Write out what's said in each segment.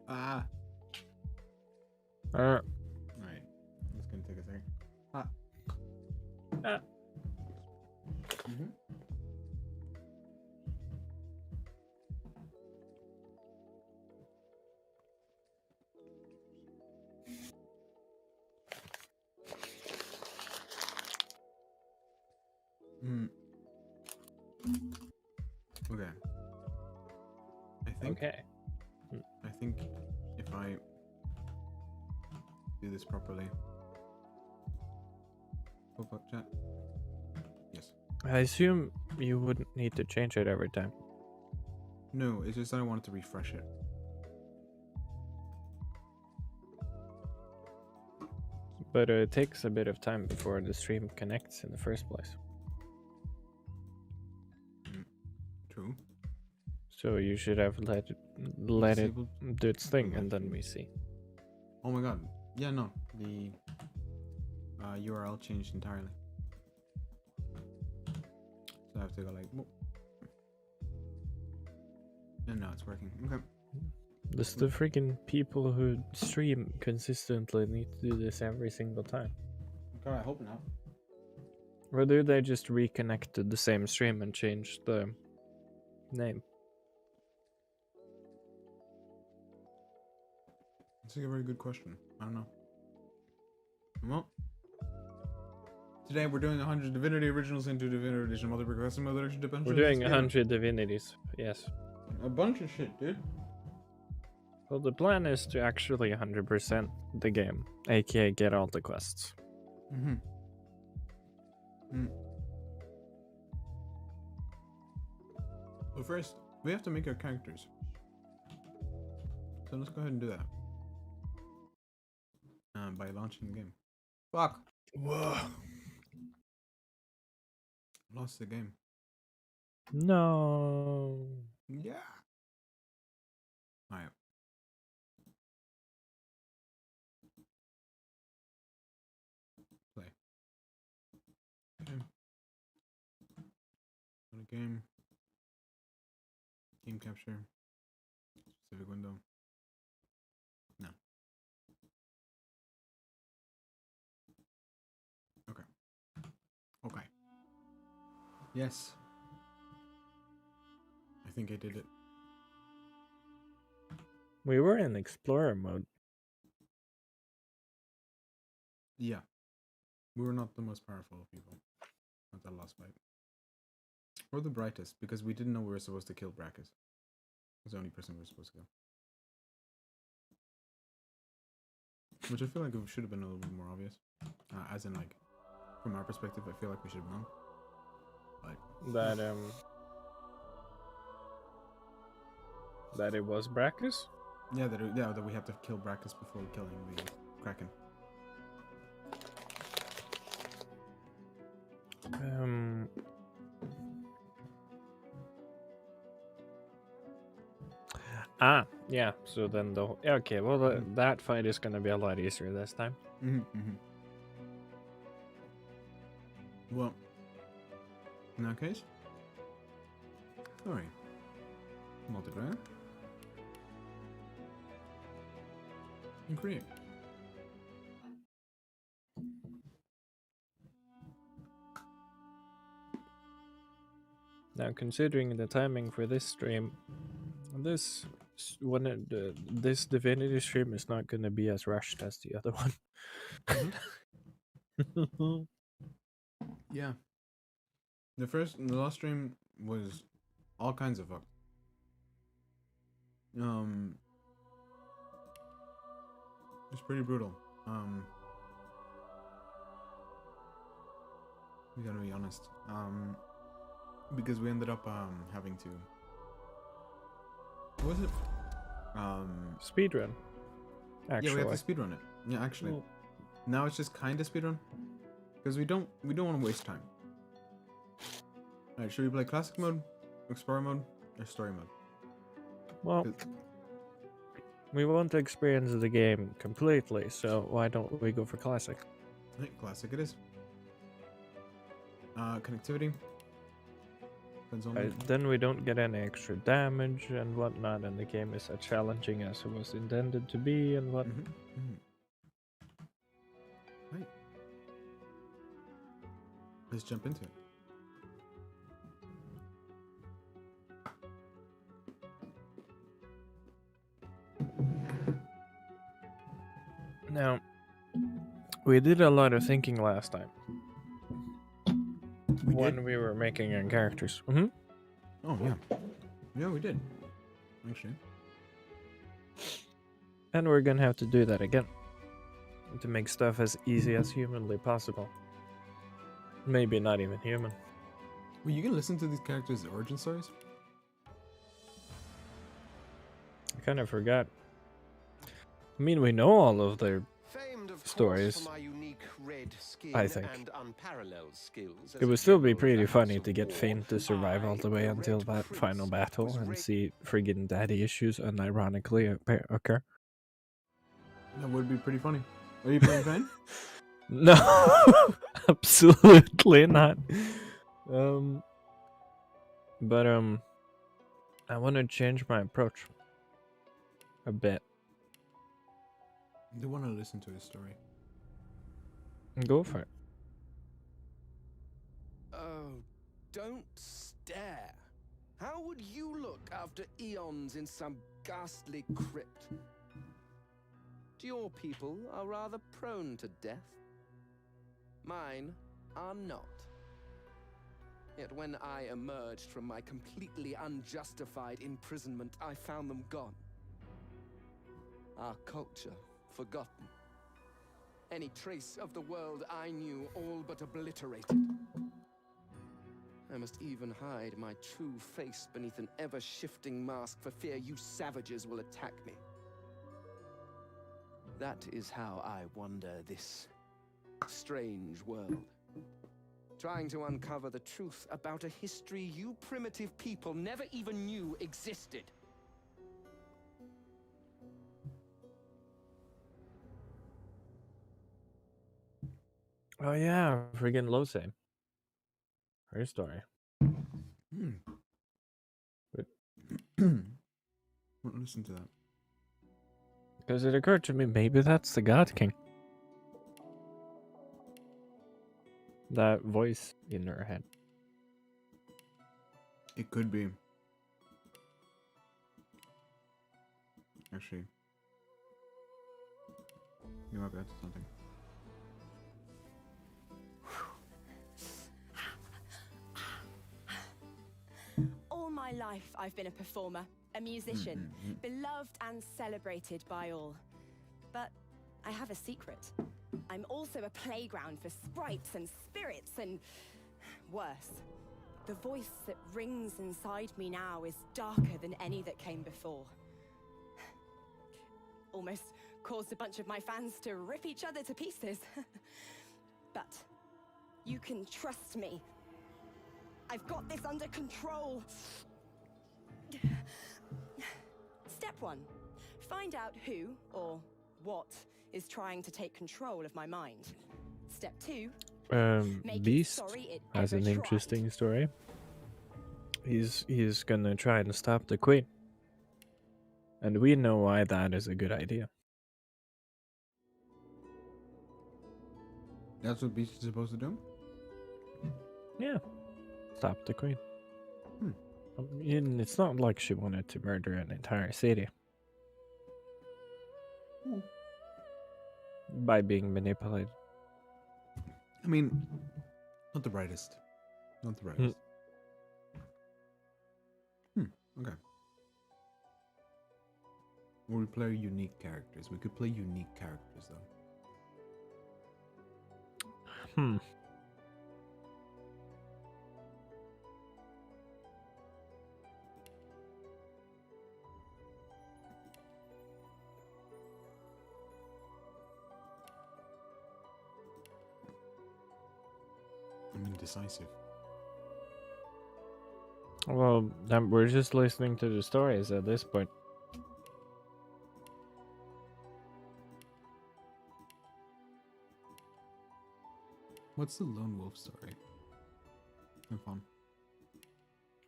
Ah. Uh, Alright. It's gonna take a second. Ah. Mm-hmm. Mm. Okay. okay. I think if I do this properly. Pop up chat. Yes. I assume you wouldn't need to change it every time. No, it's just that I wanted to refresh it. But it takes a bit of time before the stream connects in the first place. True. So you should have let it Disabled do its thing, live and then stream. we see. Oh my god. Yeah, no. The URL changed entirely. So I have to go like, whoop. And now it's working. Okay. Does the freaking people who stream consistently need to do this every single time? God, I hope not. Or do they just reconnect to the same stream and change the name? That's a very good question. I don't know. Well, today we're doing 100 Divinity Originals into Divinity Edition Multiple Custom Mother Edition Dimensions. We're doing 100 divinities, yes. A bunch of shit, dude. Well, the plan is to actually 100% the game, aka get all the quests. Mm-hmm. But first, we have to make our characters. So let's go ahead and do that. By launching the game. Fuck. Whoa. Lost the game. No. Yeah. Alright. Play. Okay. Go to game. Game capture. Specific window. No. Okay. Okay. Yes. I think I did it. We were in Explorer mode. Yeah. We were not the most powerful of people at that last fight. Or the brightest, because we didn't know we were supposed to kill Brackus. He's the only person we were supposed to kill. Which I feel like it should have been a little bit more obvious. As in, like, from our perspective, I feel like we should have known. But that it was Brackus? yeah, that we have to kill Brackus before killing the Kraken. Yeah, so then okay, well, that fight is gonna be a lot easier this time. Well, in that case, sorry, multiplayer, and create. Now, considering the timing for this stream, this Divinity stream is not gonna be as rushed as the other one. Yeah. The last stream was all kinds of fucked. It's pretty brutal. We gotta be honest. Because we ended up having to. What was it? Speedrun. Actually. Yeah, we have to speedrun it. Yeah, actually. Well, now it's just kind of speedrun. Because we don't want to waste time. Alright, should we play classic mode, explorer mode, or story mode? Well, we want to experience the game completely, so why don't we go for classic? Right, classic it is. Connectivity. Depends on the... Then we don't get any extra damage and whatnot, and the game is as challenging as it was intended to be, and what. Right. Let's jump into it. Now, we did a lot of thinking last time. When we were making our characters. Mm-hmm. Oh, yeah. Yeah, we did. Actually. And we're gonna have to do that again. To make stuff as easy as humanly possible. Maybe not even human. Well, you can listen to these characters' origin stories? I kind of forgot. I mean, we know all of their stories. I think. It would still be pretty funny to get Fane to survive all the way until that final battle and see friggin' daddy issues unironically occur. That would be pretty funny. Are you playing Fane? No, absolutely not. But I want to change my approach a bit. I do want to listen to his story. Go for it. Oh, don't stare. How would you look after eons in some ghastly crypt? Your people are rather prone to death. Mine are not. Yet when I emerged from my completely unjustified imprisonment, I found them gone. Our culture forgotten. Any trace of the world I knew all but obliterated. I must even hide my true face beneath an ever-shifting mask for fear you savages will attack me. That is how I wander this strange world. Trying to uncover the truth about a history you primitive people never even knew existed. Oh yeah, friggin' Lose. Her story. But listen to that. Because it occurred to me, maybe that's the God King. That voice in her head. It could be. Actually. You might be onto something. All my life, I've been a performer, a musician, beloved and celebrated by all. But I have a secret. I'm also a playground for sprites and spirits and worse. The voice that rings inside me now is darker than any that came before. Almost caused a bunch of my fans to rip each other to pieces. But you can trust me. I've got this under control. Step 1. Find out who or what is trying to take control of my mind. Step 2. Beast has an interesting story. He's gonna try and stop the Queen. And we know why that is a good idea. That's what Beast is supposed to do? Yeah. Stop the Queen. And it's not like she wanted to murder an entire city. By being manipulated. I mean, not the brightest. Not the brightest. Okay. We play unique characters. We could play unique characters, though. I'm indecisive. Well, then we're just listening to the stories at this point. What's the lone wolf story? Have fun.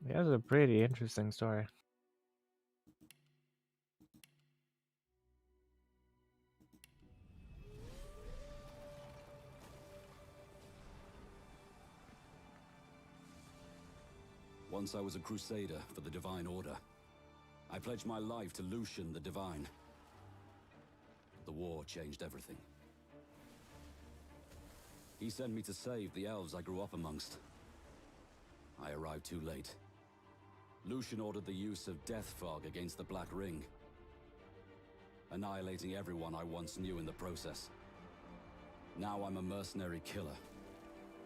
He has a pretty interesting story. Once I was a crusader for the Divine Order. I pledged my life to Lucian the Divine. The war changed everything. He sent me to save the elves I grew up amongst. I arrived too late. Lucian ordered the use of death fog against the Black Ring, annihilating everyone I once knew in the process. Now I'm a mercenary killer,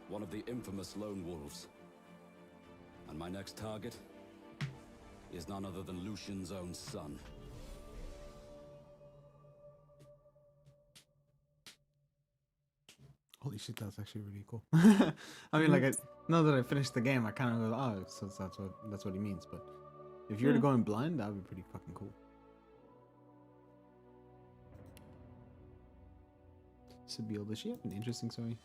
one of the infamous Lone Wolves. And my next target is none other than Lucian's own son. Holy shit, that's actually really cool. I mean, like, now that I finished the game, I kind of go, oh, so that's what he means. But if you were to go in blind, that would be pretty fucking cool. Sabine, does she have an interesting story?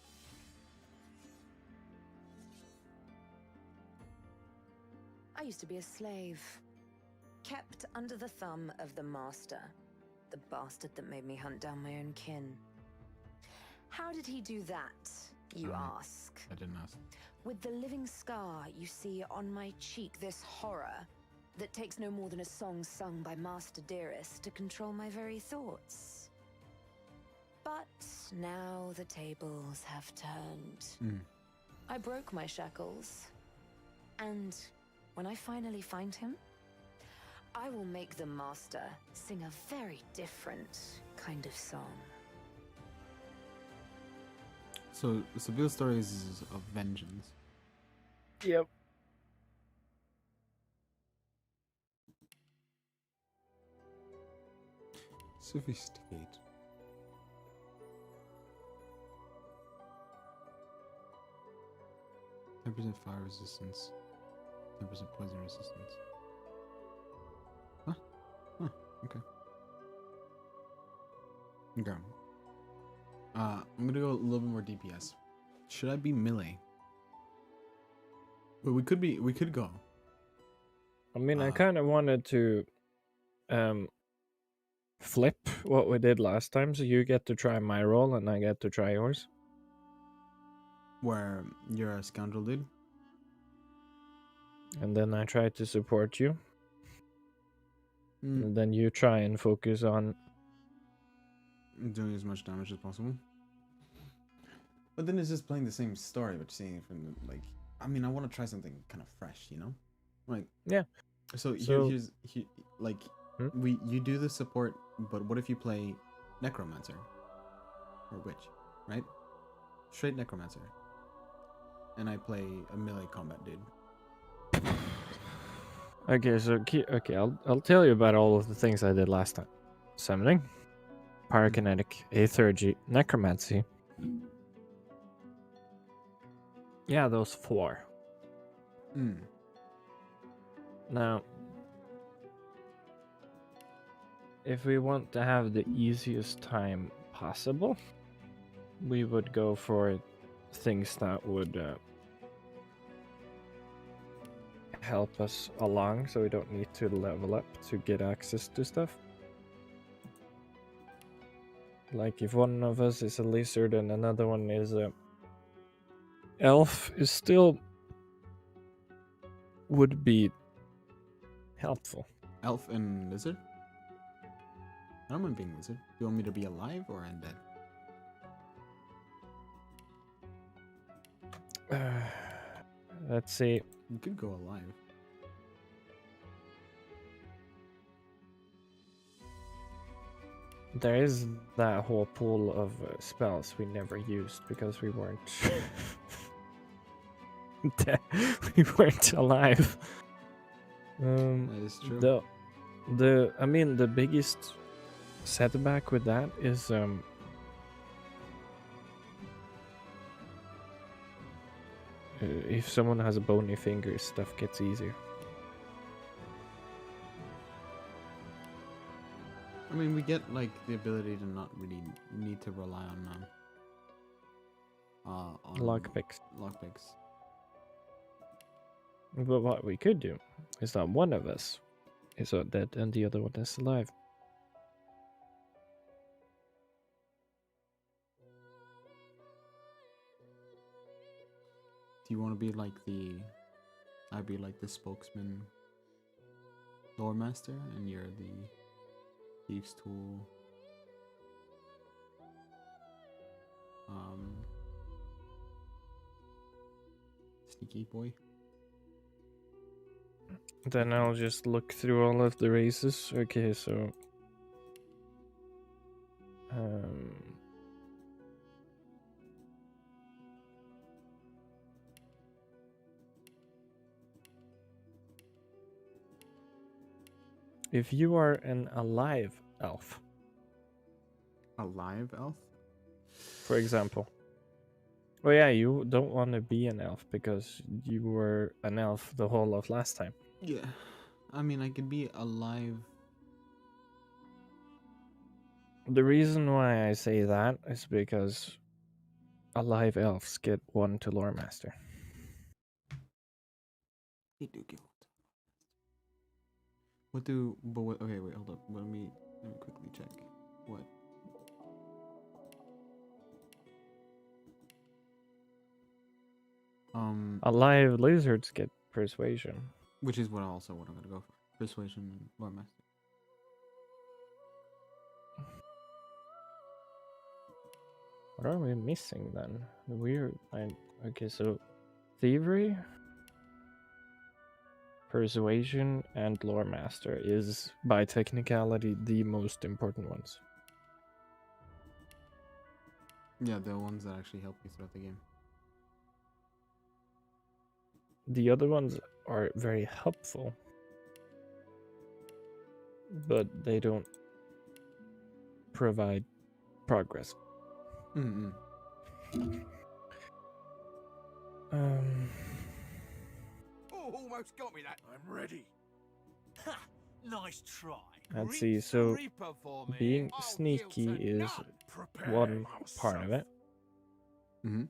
I used to be a slave, kept under the thumb of the master, the bastard that made me hunt down my own kin. How did he do that, you ask? I didn't ask. With the living scar you see on my cheek, this horror that takes no more than a song sung by Master Dearest to control my very thoughts. But now the tables have turned. I broke my shackles, and when I finally find him, I will make the Master sing a very different kind of song. So, Sabile's story is of vengeance. Yep. Sophisticate. %% fire resistance. 10% poison resistance. Huh? Huh, okay. Okay. I'm gonna go a little bit more DPS. Should I be melee? Well, we could go. I mean, I kind of wanted to flip what we did last time, so you get to try my role and I get to try yours. Where you're a scoundrel dude? And then I try to support you. Mm. And then you try and focus on Doing as much damage as possible. But then it's just playing the same story, but seeing it from the, like, I mean, I want to try something kind of fresh, you know? Like, yeah. So like, you do the support, but what if you play Necromancer or Witch, right? Straight Necromancer, and I play a melee combat dude. Okay, so I'll tell you about all of the things I did last time. Summoning, Pyrokinetic, Aethergy, Necromancy. Yeah, those 4. Now, if we want to have the easiest time possible, we would go for things that would help us along, so we don't need to level up to get access to stuff. Like if one of us is a lizard and another one is a elf, is still would be helpful. Elf and lizard? I don't mind being lizard. Do you want me to be alive or undead? Let's see. You could go alive. There is that whole pool of spells we never used because we weren't we weren't alive. That is true. I mean, the biggest setback with that is if someone has a bony finger, stuff gets easier. I mean, we get like the ability to not really need to rely on Lockpicks. Lockpicks. But what we could do is that one of us is dead and the other one is alive. Do you want to be like I'd be like the spokesman lore master, and you're the thieves tool. Sneaky boy. Then I'll just look through all of the races. Okay, so if you are an alive elf, for example. Oh yeah, you don't want to be an elf because you were an elf the whole of last time. Yeah, I mean, I could be alive. The reason why I say that is because alive elves get 1 to lore master. They do get 1 to what do? But what? Okay, wait, hold up. Let me quickly check. What? Alive lizards get persuasion, which is what I'm gonna go for. Persuasion and lore master. What are we missing then? Okay, so thievery, persuasion, and lore master is by technicality the most important ones. Yeah, the ones that actually help you throughout the game. The other ones are very helpful, but they don't provide progress. Mm-hmm. Almost got me that. I'm ready. Ha! Nice try. Let's see, so being sneaky is one part of it. Mm-hmm.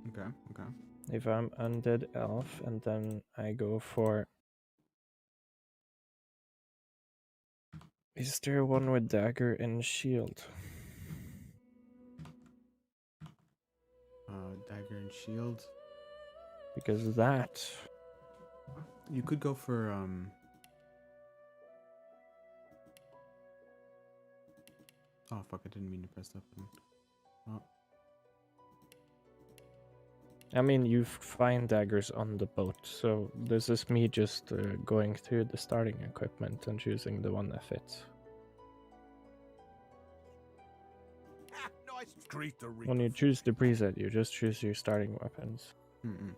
Okay. If I'm undead elf and then I go for... Is there one with dagger and shield? Dagger and shield. Because that... You could go for Oh fuck! I didn't mean to press that button. Oh. I mean, you find daggers on the boat, so this is me just going through the starting equipment and choosing the one that fits. When you choose the preset, you just choose your starting weapons. Mm-mm.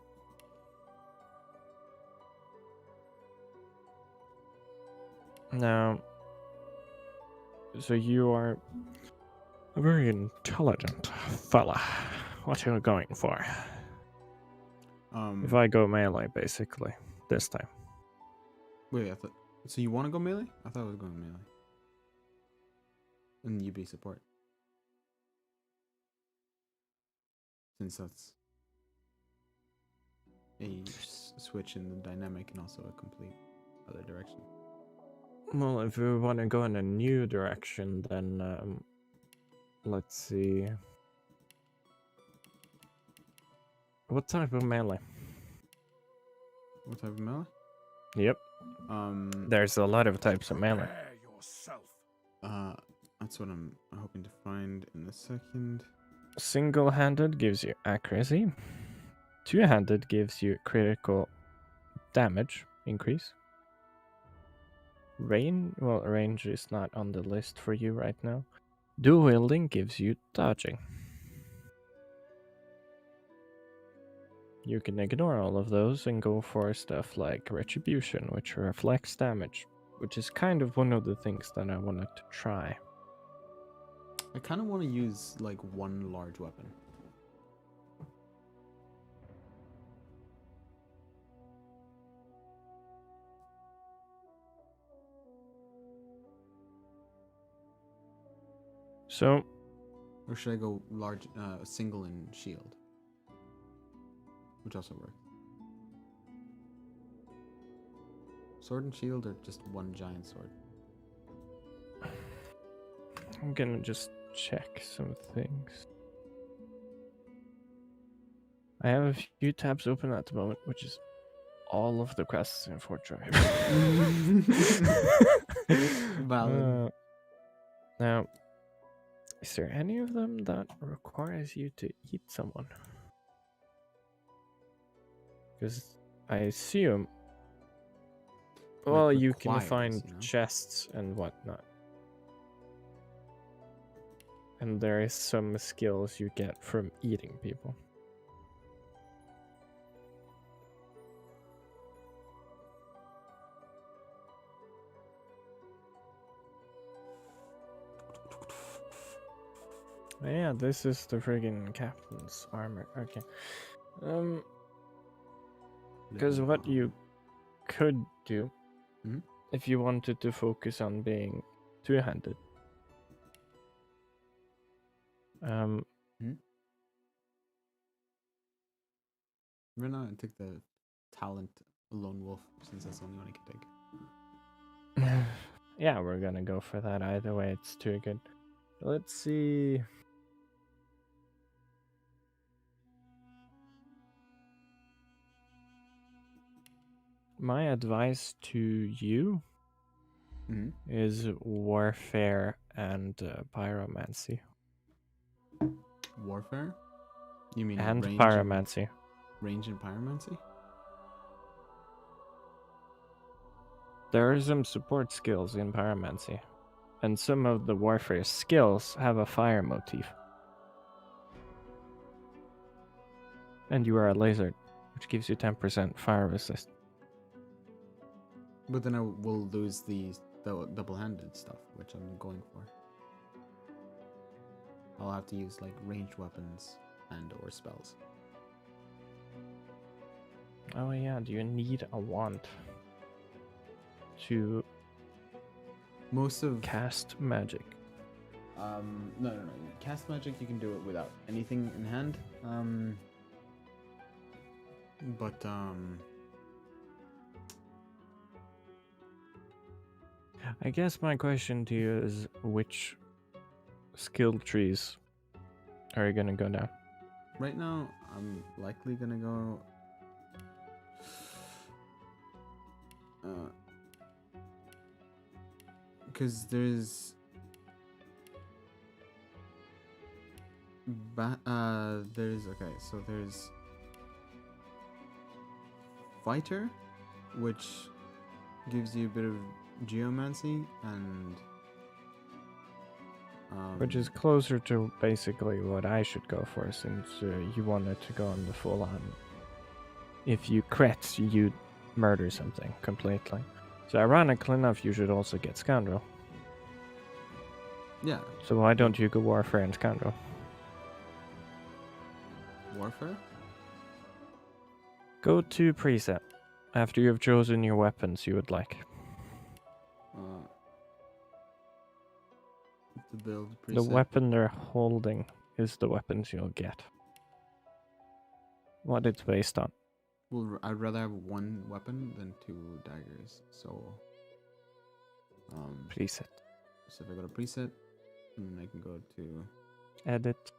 Now, so you are a very intelligent fella. What are you going for? If I go melee, basically, this time. Wait, I thought... So you want to go melee? I thought I was going melee. And you be support. Since that's a switch in the dynamic and also a complete other direction. Well, if we want to go in a new direction, then let's see. What type of melee? What type of melee? Yep. There's a lot of types of melee. That's what I'm hoping to find in a second. Single-handed gives you accuracy. Two-handed gives you critical damage increase. Range is not on the list for you right now. Dual wielding gives you dodging. You can ignore all of those and go for stuff like retribution, which reflects damage, which is kind of one of the things that I wanted to try. I kind of want to use like one large weapon. So Or should I go large, single and shield? Which also works. Sword and shield, or just one giant sword? I'm gonna just check some things. I have a few tabs open at the moment, which is all of the quests in Fort Drive. Valid. Now, is there any of them that requires you to eat someone? Because I assume, well, you can find chests and whatnot. And there is some skills you get from eating people. Yeah, this is the friggin' captain's armor. Okay. Because what you could do, if you wanted to focus on being two-handed, Right now, I take the talent lone wolf since that's the only one I can take. Yeah, we're gonna go for that either way. It's too good. Let's see. My advice to you is warfare and pyromancy. Warfare? You mean and range pyromancy? Range and pyromancy? There are some support skills in pyromancy, and some of the warfare skills have a fire motif. And you are a laser, which gives you 10% fire resist. But then I will lose the double-handed stuff, which I'm going for. I'll have to use like ranged weapons and or spells. Oh yeah, do you need a wand to cast magic? No. Cast magic, you can do it without anything in hand. I guess my question to you is, which skill trees are you gonna go down? Right now, I'm likely gonna go. Because there's. There's Fighter, which gives you a bit of geomancy and which is closer to basically what I should go for, since you wanted to go on the full on. If you crit, you murder something completely. So ironically enough, you should also get Scoundrel. Yeah. So why don't you go Warfare and Scoundrel? Warfare? Go to preset after you've chosen your weapons you would like. The build preset. The weapon they're holding is the weapons you'll get. What it's based on. Well, I'd rather have one weapon than two daggers, so... preset. So if I go to preset, and I can go to... edit.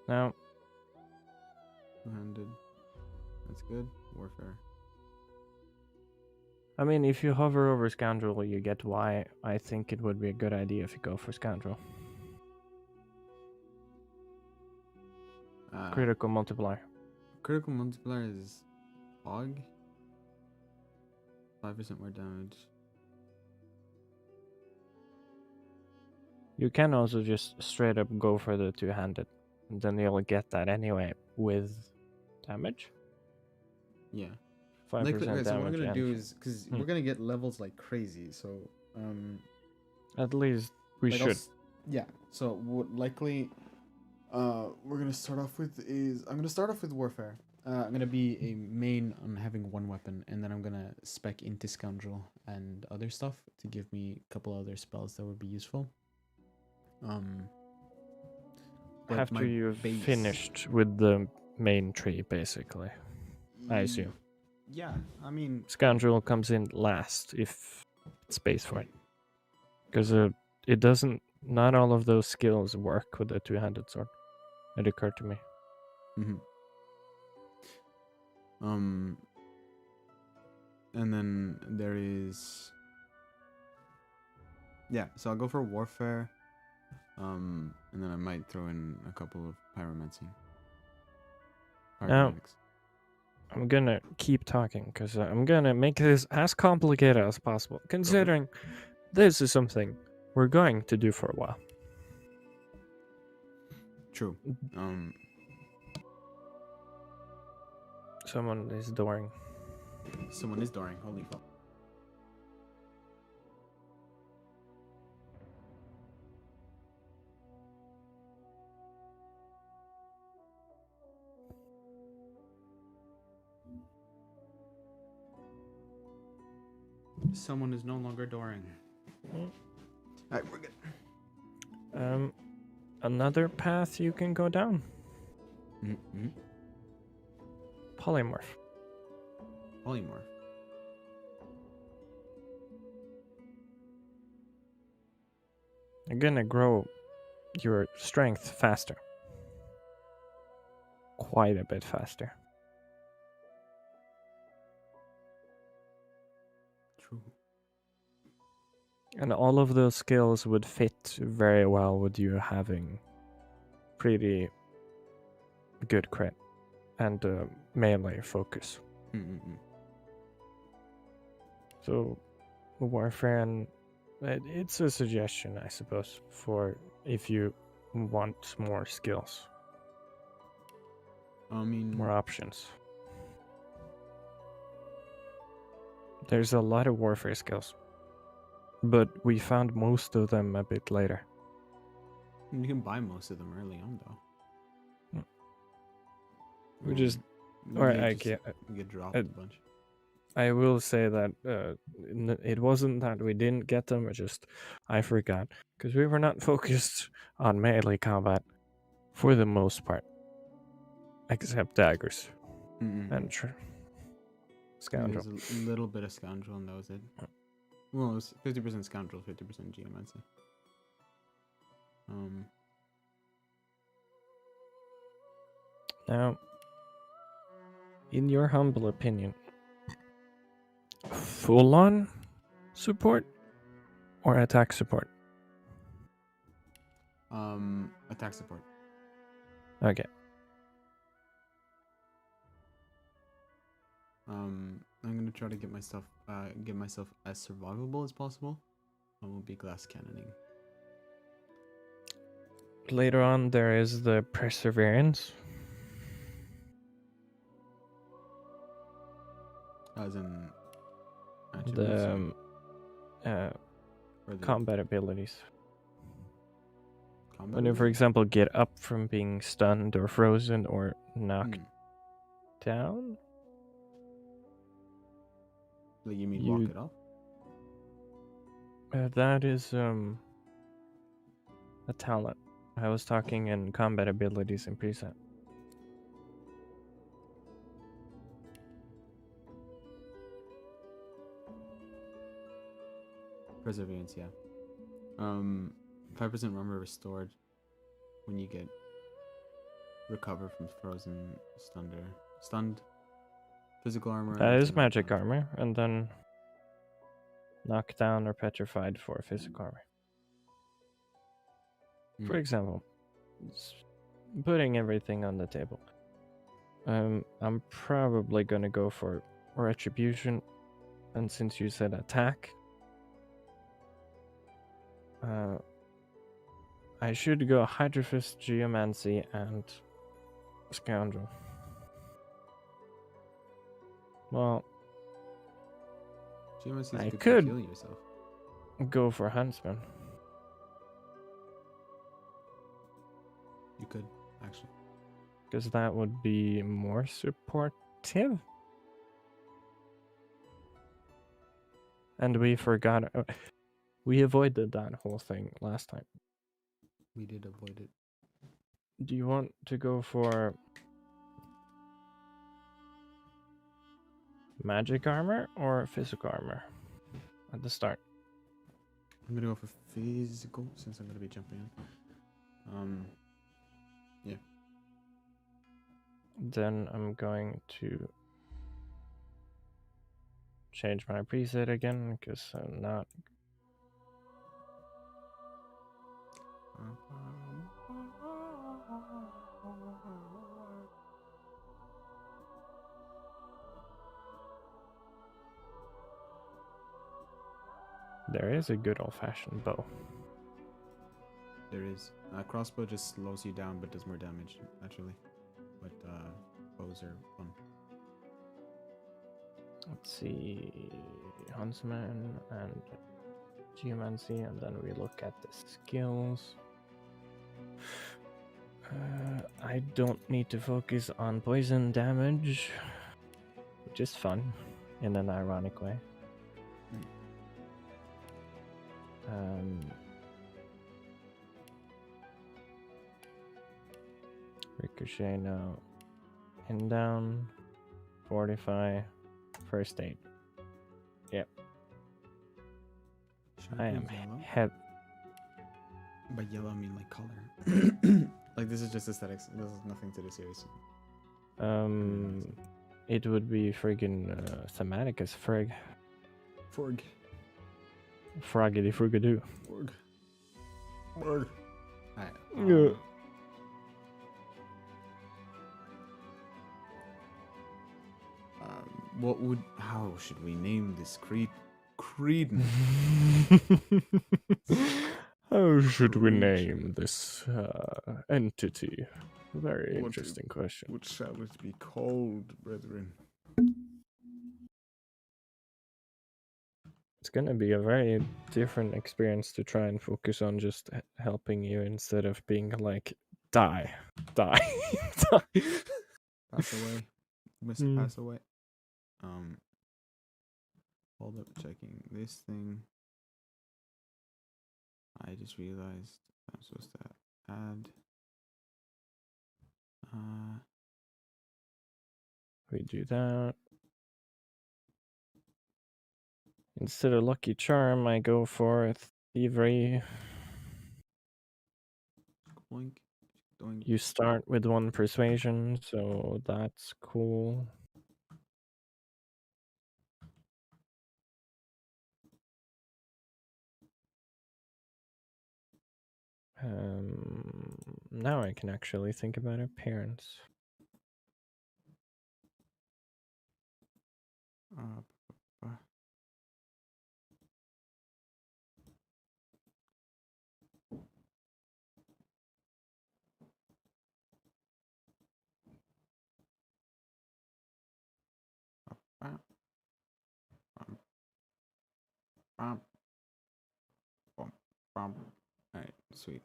Now... two-handed. That's good. Warfare. I mean, if you hover over Scoundrel, you get why I think it would be a good idea if you go for Scoundrel. Critical multiplier. Critical multiplier is Fog. 5% more damage. You can also just straight up go for the two-handed. And then you'll get that anyway with damage. Yeah. 5% okay, damage. So what I'm gonna do is, because we're gonna get levels like crazy, so at least we like should. Yeah. So what likely we're gonna start off with is I'm gonna start off with Warfare. I'm gonna be a main on having one weapon, and then I'm gonna spec into Scoundrel and other stuff to give me a couple other spells that would be useful. But After you've base... finished with the main tree, basically, I assume. Yeah, I mean... Scoundrel comes in last if it's space for it. Because it doesn't... Not all of those skills work with a two-handed sword. It occurred to me. Mm-hmm. And then there is... Yeah, so I'll go for Warfare. And then I might throw in a couple of Pyromancy. Pyromanics. I'm gonna keep talking, because I'm gonna make this as complicated as possible, considering this is something we're going to do for a while. True. Someone is dooring. Someone is dooring. Holy fuck. Someone is no longer dooring. Alright, we're good. Another path you can go down. Mm-hmm. Polymorph. Polymorph. You're gonna grow your strength faster. Quite a bit faster. True. And all of those skills would fit very well with you having pretty good crit and melee focus. Mm-mm-mm. So, Warfare, and it's a suggestion, I suppose, for if you want more skills. I mean... More options. There's a lot of Warfare skills, but we found most of them a bit later. You can buy most of them early on, though. We just... Or I can't... get dropped a bunch. I will say that it wasn't that we didn't get them, I forgot. Because we were not focused on melee combat for the most part. Except daggers. And Scoundrel. There's a little bit of Scoundrel, and that was it. Well, it was 50% Scoundrel, 50% Geomancy. Now, in your humble opinion, full-on support or attack support? Attack support. Okay. I'm gonna try to get myself as survivable as possible. I won't be glass cannoning. Later on, there is the Perseverance. As in the combat abilities. When you, for example, get up from being stunned or frozen or knocked down. Like you mean walk it off? That is a talent. I was talking in combat abilities in preset. Perseverance, yeah. 5% armor restored when you get recover from frozen, stunned. Physical armor. That is magic armor, and then knocked down or petrified for physical armor. For example, putting everything on the table. I'm probably gonna go for retribution, and since you said attack, I should go Hydrophist, Geomancy, and Scoundrel. Well, I could heal yourself. Go for Huntsman. You could, actually. because that would be more supportive. And we forgot. We avoided that whole thing last time. We did avoid it. Do you want to go for magic armor or physical armor at the start? I'm gonna go for physical since I'm gonna be jumping in. Yeah. Then I'm going to change my preset again because I'm not. There is a good old-fashioned bow. There is. Crossbow just slows you down but does more damage, actually. But bows are fun. Let's see, Huntsman and Geomancy, and then we look at the skills. I don't need to focus on poison damage, which is fun in an ironic way. Ricochet now. And down. Fortify. First aid. Yep. I am heavy. By yellow, I mean like color. Like this is just aesthetics. This has nothing to do serious. It would be friggin' thematic as frig. Forg. Froggity frigadoo. Forg. Forg. Yeah. How should we name this Creedon? How should we name this entity? Very interesting question. What shall it be called, brethren? It's gonna be a very different experience to try and focus on just helping you instead of being like, die. Die. Pass away. Mr. Pass away. Hold up, checking this thing. I just realized I'm supposed to add. We do that. Instead of Lucky Charm, I go for Thievery. Boink. Doink. You start with 1 persuasion, so that's cool. Now I can actually think about appearance. Alright, sweet.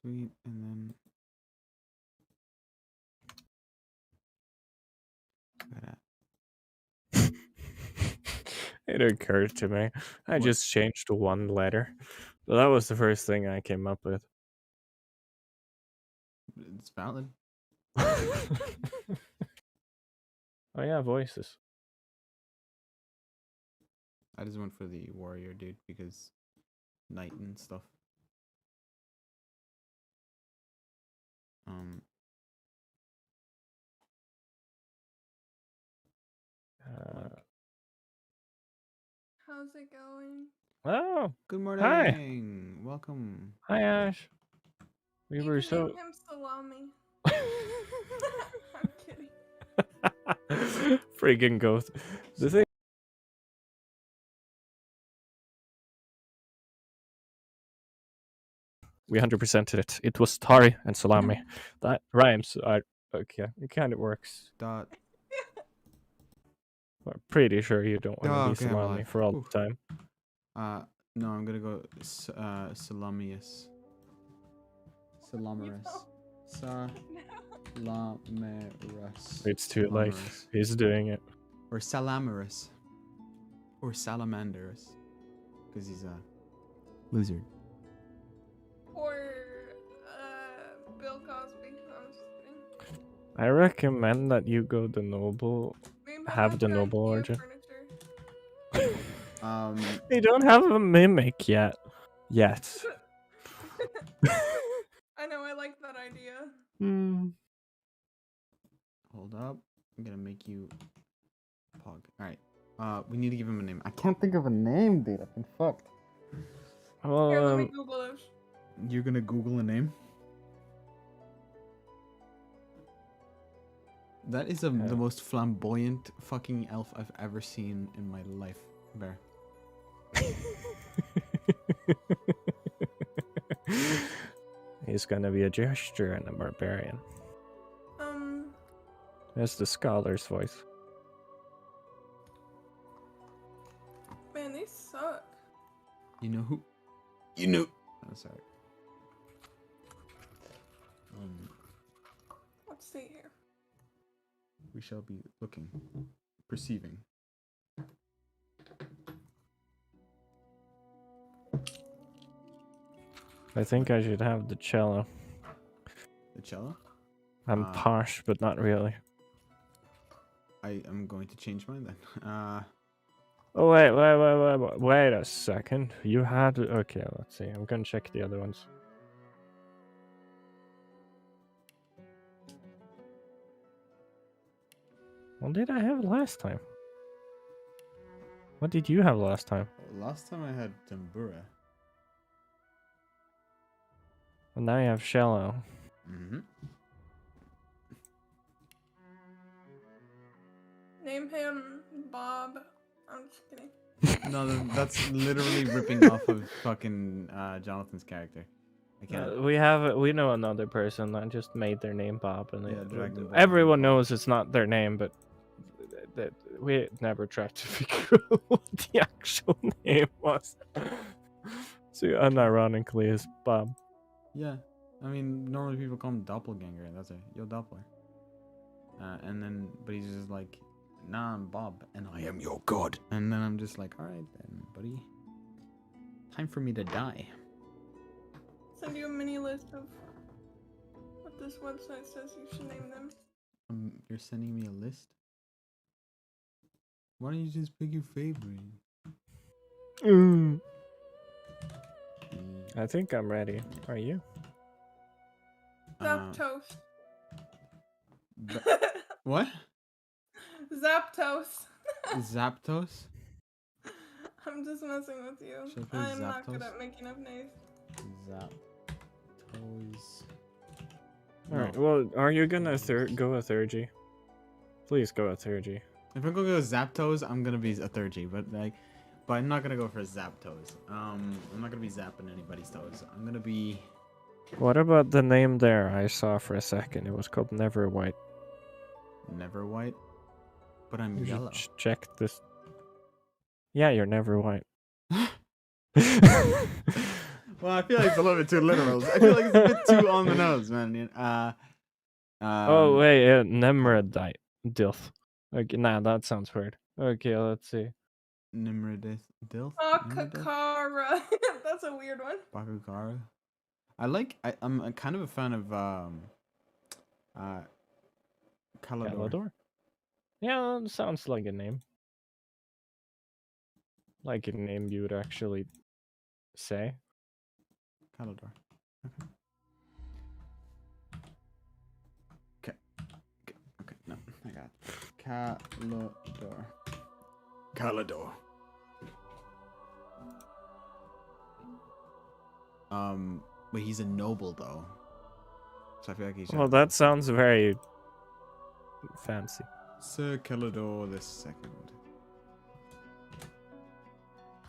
Sweet, and then It occurred to me. I just changed 1 letter. So that was the first thing I came up with. It's valid. Oh yeah, voices. I just went for the warrior dude because knight and stuff. How's it going? Oh, good morning. Hi. Welcome. Hi, Ash. We were so. Name him Salami. I'm kidding. Friggin' ghost. The thing. We 100%ed it. It was Tari and Salami. That rhymes. Okay, it kind of works. Dot. I'm pretty sure you don't want to be Okay, Salami for all the time. No, I'm gonna go Salamius. Salamirus. Salamirus. It's too late. He's doing it. Or Salamirus. Or Salamanderus. Because he's a lizard. Or Bill Cosby. I'm just kidding. I recommend that you go the noble. We Have the got noble IKEA origin. furniture. They don't have a mimic yet. I know, I like that idea. Hold up. I'm gonna make you Pog. Alright. We need to give him a name. I can't think of a name, dude. I've been fucked. Here, let me Google it. You're gonna Google a name? That is the most flamboyant fucking elf I've ever seen in my life, Bear. He's gonna be a jester and a barbarian. That's the scholar's voice. Man, these suck. You know who? You know. Oh, sorry. Let's see here. We shall be looking, perceiving. I think I should have the cello. The cello? I'm posh, but not really. I am going to change mine then. Oh wait a second. You had okay. Let's see. I'm gonna check the other ones. What did I have last time? What did you have last time? Last time I had Tambura. Well, now you have cello. Name him Bob. I'm just kidding. No, that's literally ripping off of fucking Jonathan's character. I can't. We know another person that just made their name Bob, and Dragon everyone knows it's not their name, but we never tried to figure out what the actual name was. So unironically, is Bob. Yeah, I mean, normally people call him Doppelganger. That's it. Yo, Doppler. And then, but he's just like, nah, I'm Bob, and I am your god. And then I'm just like, all right then, buddy. Time for me to die. Send you a mini list of what this website says you should name them. You're sending me a list? Why don't you just pick your favorite? I think I'm ready. Are you? Zapdos. What? Zapdos. Zapdos? I'm just messing with you. I'm not good at making up names. Zapdos. Alright, well, are you gonna go a Thurgy? Please go a Thurgy. If I'm gonna go Zapdos, I'm gonna be a Thurgy, but I'm not gonna go for Zapdos. I'm not gonna be zapping anybody's toes. I'm gonna be. What about the name there I saw for a second? It was called Neverwhite. Neverwhite? But I'm yellow. Check this. Yeah, you're Neverwhite. Well, I feel like it's a little bit too literal. I feel like it's a bit too on the nose, man. Oh wait, yeah, Nemradite Dilth. Okay, nah, that sounds weird. Okay, let's see. Nimrodith Dilth? Bakakara. That's a weird one. Bakakara. I'm kind of a fan of Calador. Yeah, that sounds like a name. Like a name you would actually say. Calador. Okay. No, I got it. Calador. But he's a noble though. So I feel like he's. Well, that sounds very fancy. Sir Calador the Second.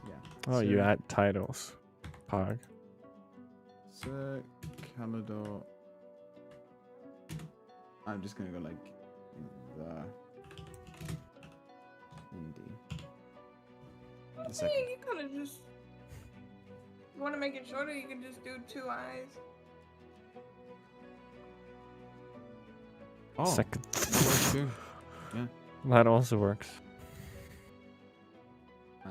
Yeah. Oh, Sir... you add titles. Pog. Sir Calador. I'm just gonna go like the Indy. You kind of just you want to make it shorter, you can just do 2 eyes. Oh, Second. that works too. Yeah. That also works. Aye.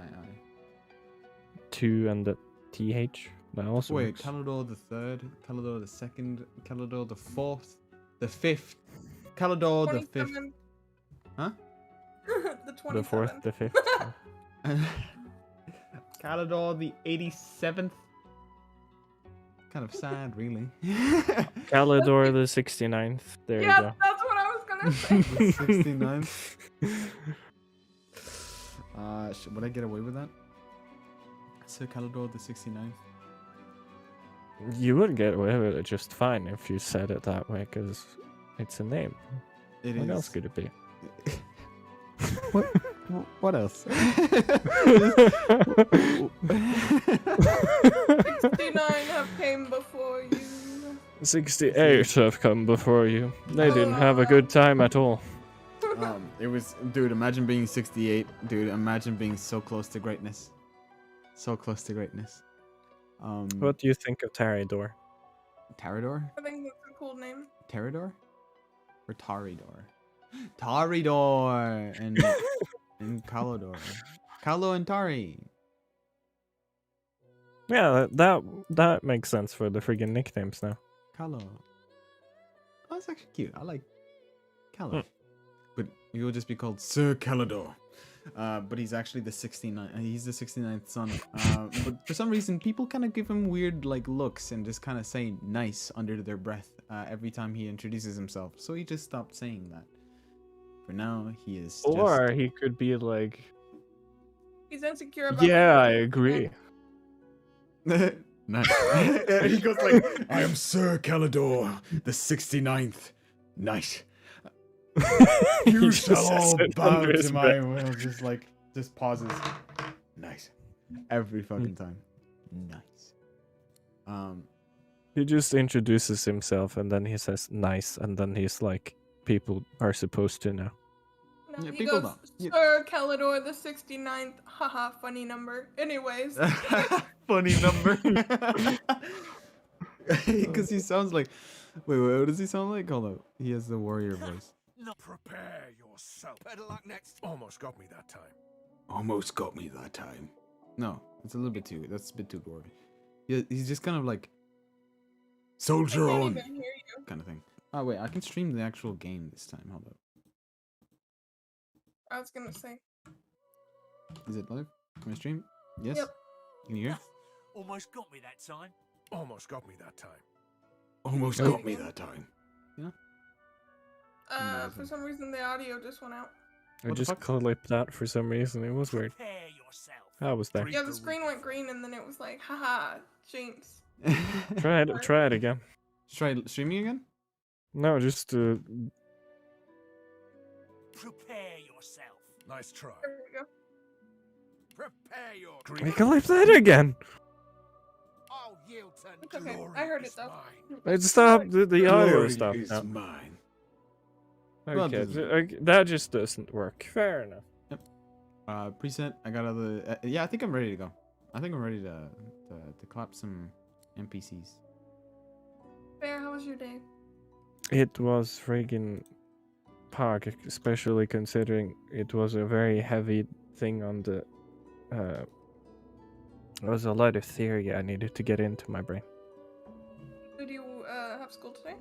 2 and the TH. That also Wait, works. Calador the 3rd, Calador the 2nd, Calador the 4th, the 5th, Calador the 5th. 27. Huh? The 27th. The 4th, the 5th. Calador the 87th. Kind of sad, really. Calidor the 69th. There Yeah, you go. that's what I was gonna say. The 69th. Would I get away with that? Sir Calador the 69th. You would get away with it just fine if you said it that way, because it's a name. What else could it be? What else? 69 have came before you. 68 have come before you. They didn't have a good time at all. It was, dude, imagine being 68. Dude, imagine being so close to greatness. So close to greatness. What do you think of Tarador? Tarador? I think that's a cool name. Tarador? Or Taridor? Taridor! And Kalodor. Kalo and Tari. Yeah, that makes sense for the friggin' nicknames now. Kalo. Oh, that's actually cute. I like Kalo. But he will just be called Sir Calador. But he's actually the 69th. He's the 69th son. But for some reason, people kind of give him weird like looks and just kind of say "nice" under their breath every time he introduces himself. So he just stopped saying that. For now, he is. Or he could be like. He's insecure about. Yeah, I agree. Nice. He goes like, "I am Sir Calador, the 69th knight. You shall all bow to my will." Just pauses. Nice. Every fucking time. Nice. He just introduces himself and then he says nice, and then he's like, people are supposed to know. No, Yeah, he people goes, don't. Sir Calador the 69th. Haha, funny number. Anyways. Funny number. Because he sounds like. Wait, what does he sound like? Hold up. He has the warrior voice. Not prepare yourself. Better luck next. Almost got me that time. Almost got me that time. No, it's a little bit too. That's a bit too gory. Yeah, he's just kind of like. Soldier I can't on. even hear you. Kind of thing. Oh wait, I can stream the actual game this time. Hold up. I was gonna say. Is it live? Can I stream? Yes. Yep. Can you hear? Almost got me that time. Almost got me that time. Almost got me that time. For some reason the audio just went out. I What the just fuck? clipped that for some reason. It was weird. Prepare yourself. I was there. Yeah, the screen went green and then it was like, haha, jinx. Try it again. Try streaming again? No, just Prepare yourself. Nice try. There we go. Prepare your we clip that again. I'll yield to It's okay. glory I heard it is though. mine. It stopped the audio Glory stuff. is now. mine. Okay, Well, that just doesn't work. Fair enough. Preset. I got other. Yeah, I think I'm ready to go. I think I'm ready to clap some NPCs. Bear, how was your day? It was friggin' pog, especially considering it was a very heavy thing on the. There was a lot of theory I needed to get into my brain. Did you have school today?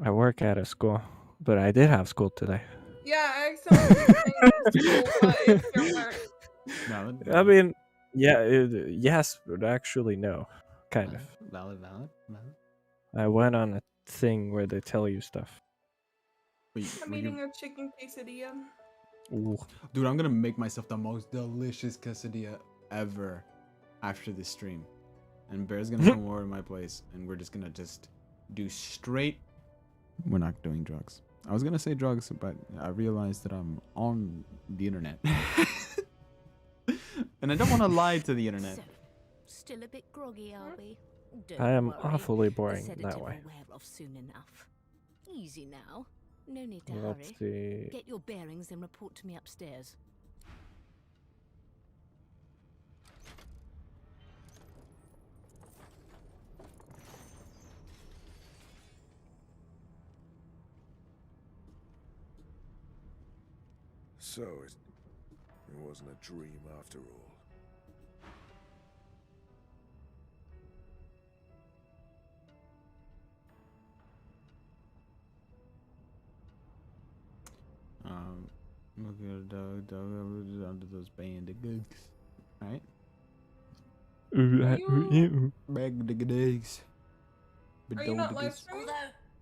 I work at a school, but I did have school today. Yeah, I accidentally saying school, but it's your work. Valid. I mean, yeah, yes, but actually no, kind of. Valid. I went on a thing where they tell you stuff. Wait, I'm eating a chicken quesadilla. Ooh. dude, I'm gonna make myself the most delicious quesadilla ever after this stream, and Bear's gonna come over to my place, and we're just gonna do straight. We're not doing drugs. I was gonna say drugs, but I realized that I'm on the internet, and I don't want to lie to the internet. So, still a bit groggy, are we? Don't I am worry. awfully The boring sedative that way. will wear off soon enough. Easy now. No need to What's hurry. the... Get your bearings and report to me upstairs. So it wasn't a dream after all. Look at the dog under those bandages. Right? Bandages. Are you not live streaming?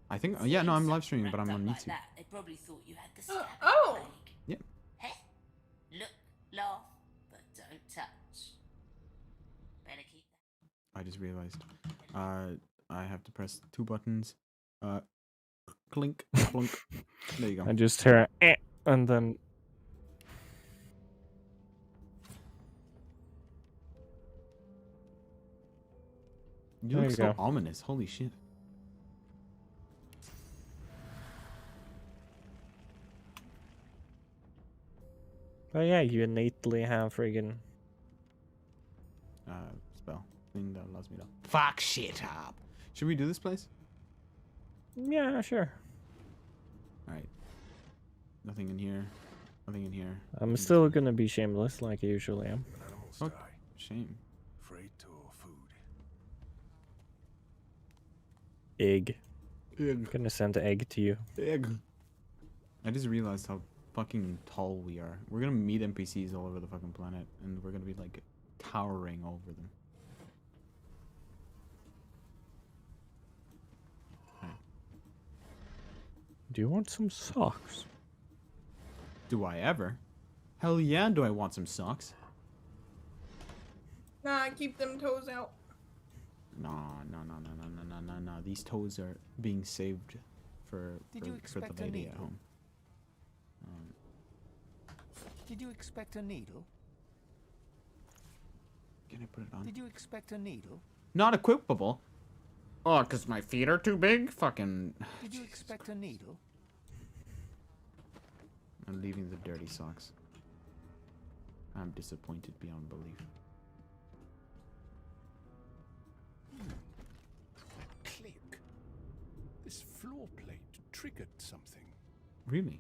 I think. Yeah, no, I'm live streaming, but I'm on YouTube. They probably thought you had the scab Oh. plague. Yep. Hey, look, laugh, but don't touch. Better keep that. I just realized. I have to press 2 buttons. Clink, clunk. There you go. I just hear and then. You There look you so go. ominous. Holy shit. Oh yeah, you innately have friggin' Spell thing that allows me to fuck shit up. Should we do this place? Yeah, sure. All right. Nothing in here. Nothing in here. I'm still gonna be shameless like I usually am. Animals Fuck. die. Shame. Freight or food. Egg. Egg. I'm gonna send the egg to you. Egg. I just realized how fucking tall we are. We're gonna meet NPCs all over the fucking planet, and we're gonna be like towering over them. Do you want some socks? Do I ever? Hell yeah, do I want some socks? Nah, keep them toes out. No. These toes are being saved for Did you the expect a lady at needle? home. Did you expect a needle? Can I put it on? Did you expect a needle? Not equipable. Oh, because my feet are too big? Fucking... Did you expect a needle? I'm leaving the dirty socks. I'm disappointed beyond belief. Click. This floor plate triggered something. Really?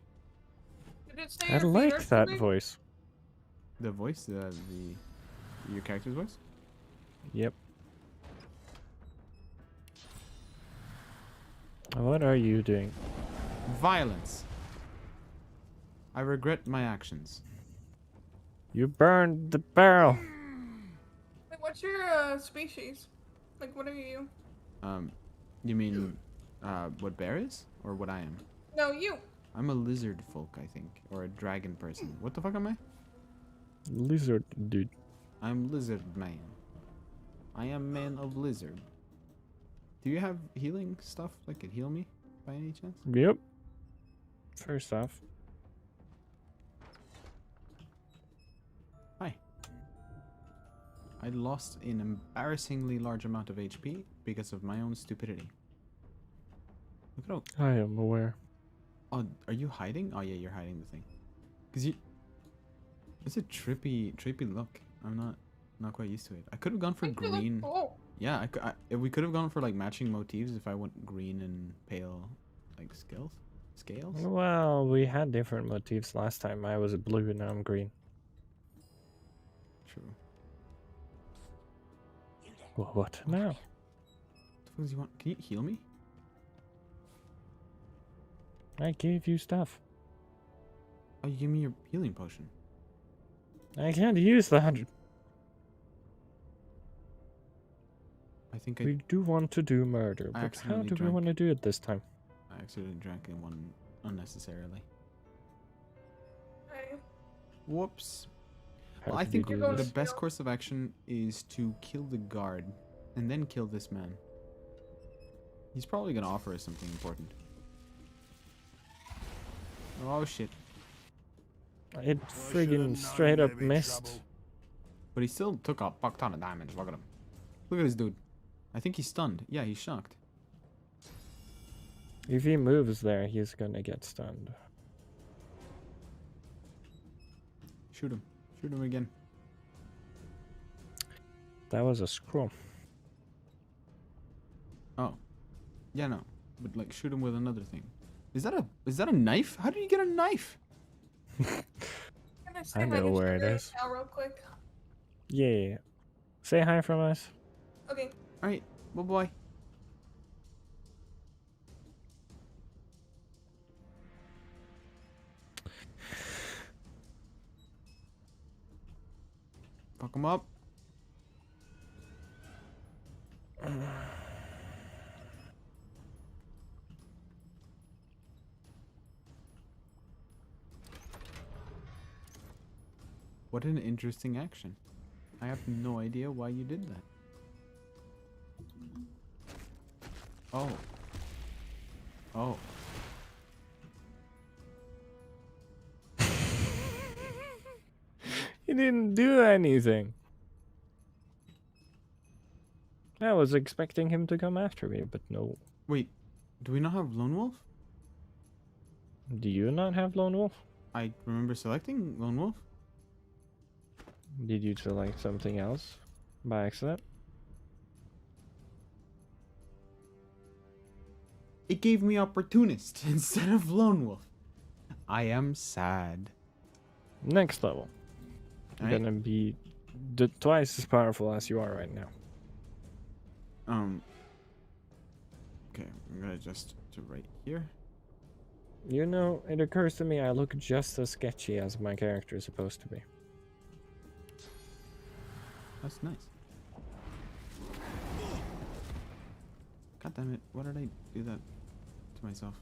Did it say I your feet are like that too big? voice. The voice? Your character's voice? Yep. What are you doing? Violence. I regret my actions. You burned the barrel. Wait, what's your species? Like, what are you? You mean, what bear is? Or what I am? No, you. I'm a lizard folk, I think. Or a dragon person. What the fuck am I? Lizard dude. I'm lizard man. I am man of lizard. Do you have healing stuff that could heal me by any chance? Yep. First off. Hi. I lost an embarrassingly large amount of HP because of my own stupidity. Look at I am aware. Oh, are you hiding? Oh yeah, you're hiding the thing. Cause you... It's a trippy look. I'm not quite used to it. I could have gone for green. Cool. Yeah, we could have gone for like matching motifs if I went green and pale, like scales. Well, we had different motifs last time. I was blue and now I'm green. True. Well, what now? What the fuck does he want? Can you heal me? I gave you stuff. Oh, you give me your healing potion. I can't use that. I think We do want to do murder, but how accidentally do we drank. want to do it this time? I accidentally drank in one unnecessarily. Hey. Whoops. How Well, I did you think do go the this? best course of action is to kill the guard and then kill this man. He's probably gonna offer us something important. Oh shit. It friggin' straight up missed. But he still took a fuck ton of damage. Look at him. Look at this dude. I think he's stunned. Yeah, he's shocked. If he moves there, he's gonna get stunned. Shoot him. Shoot him again. That was a scroll. Oh. Yeah, no. But like shoot him with another thing. Is that a knife? How did you get a knife? I know where it is. Real quick. Yeah. Say hi from us. Okay. Alright, bye bye. Fuck him up. What an interesting action. I have no idea why you did that. Oh. Oh. He didn't do anything. I was expecting him to come after me, but no. Wait, do we not have Lone Wolf? Do you not have Lone Wolf? I remember selecting Lone Wolf. Did you select something else by accident? It gave me Opportunist instead of Lone Wolf. I am sad. Next level. You're Right. gonna be twice as powerful as you are right now. Okay, I'm gonna adjust to right here. You know, it occurs to me I look just as sketchy as my character is supposed to be. That's nice. God damn it, why did I do that to myself?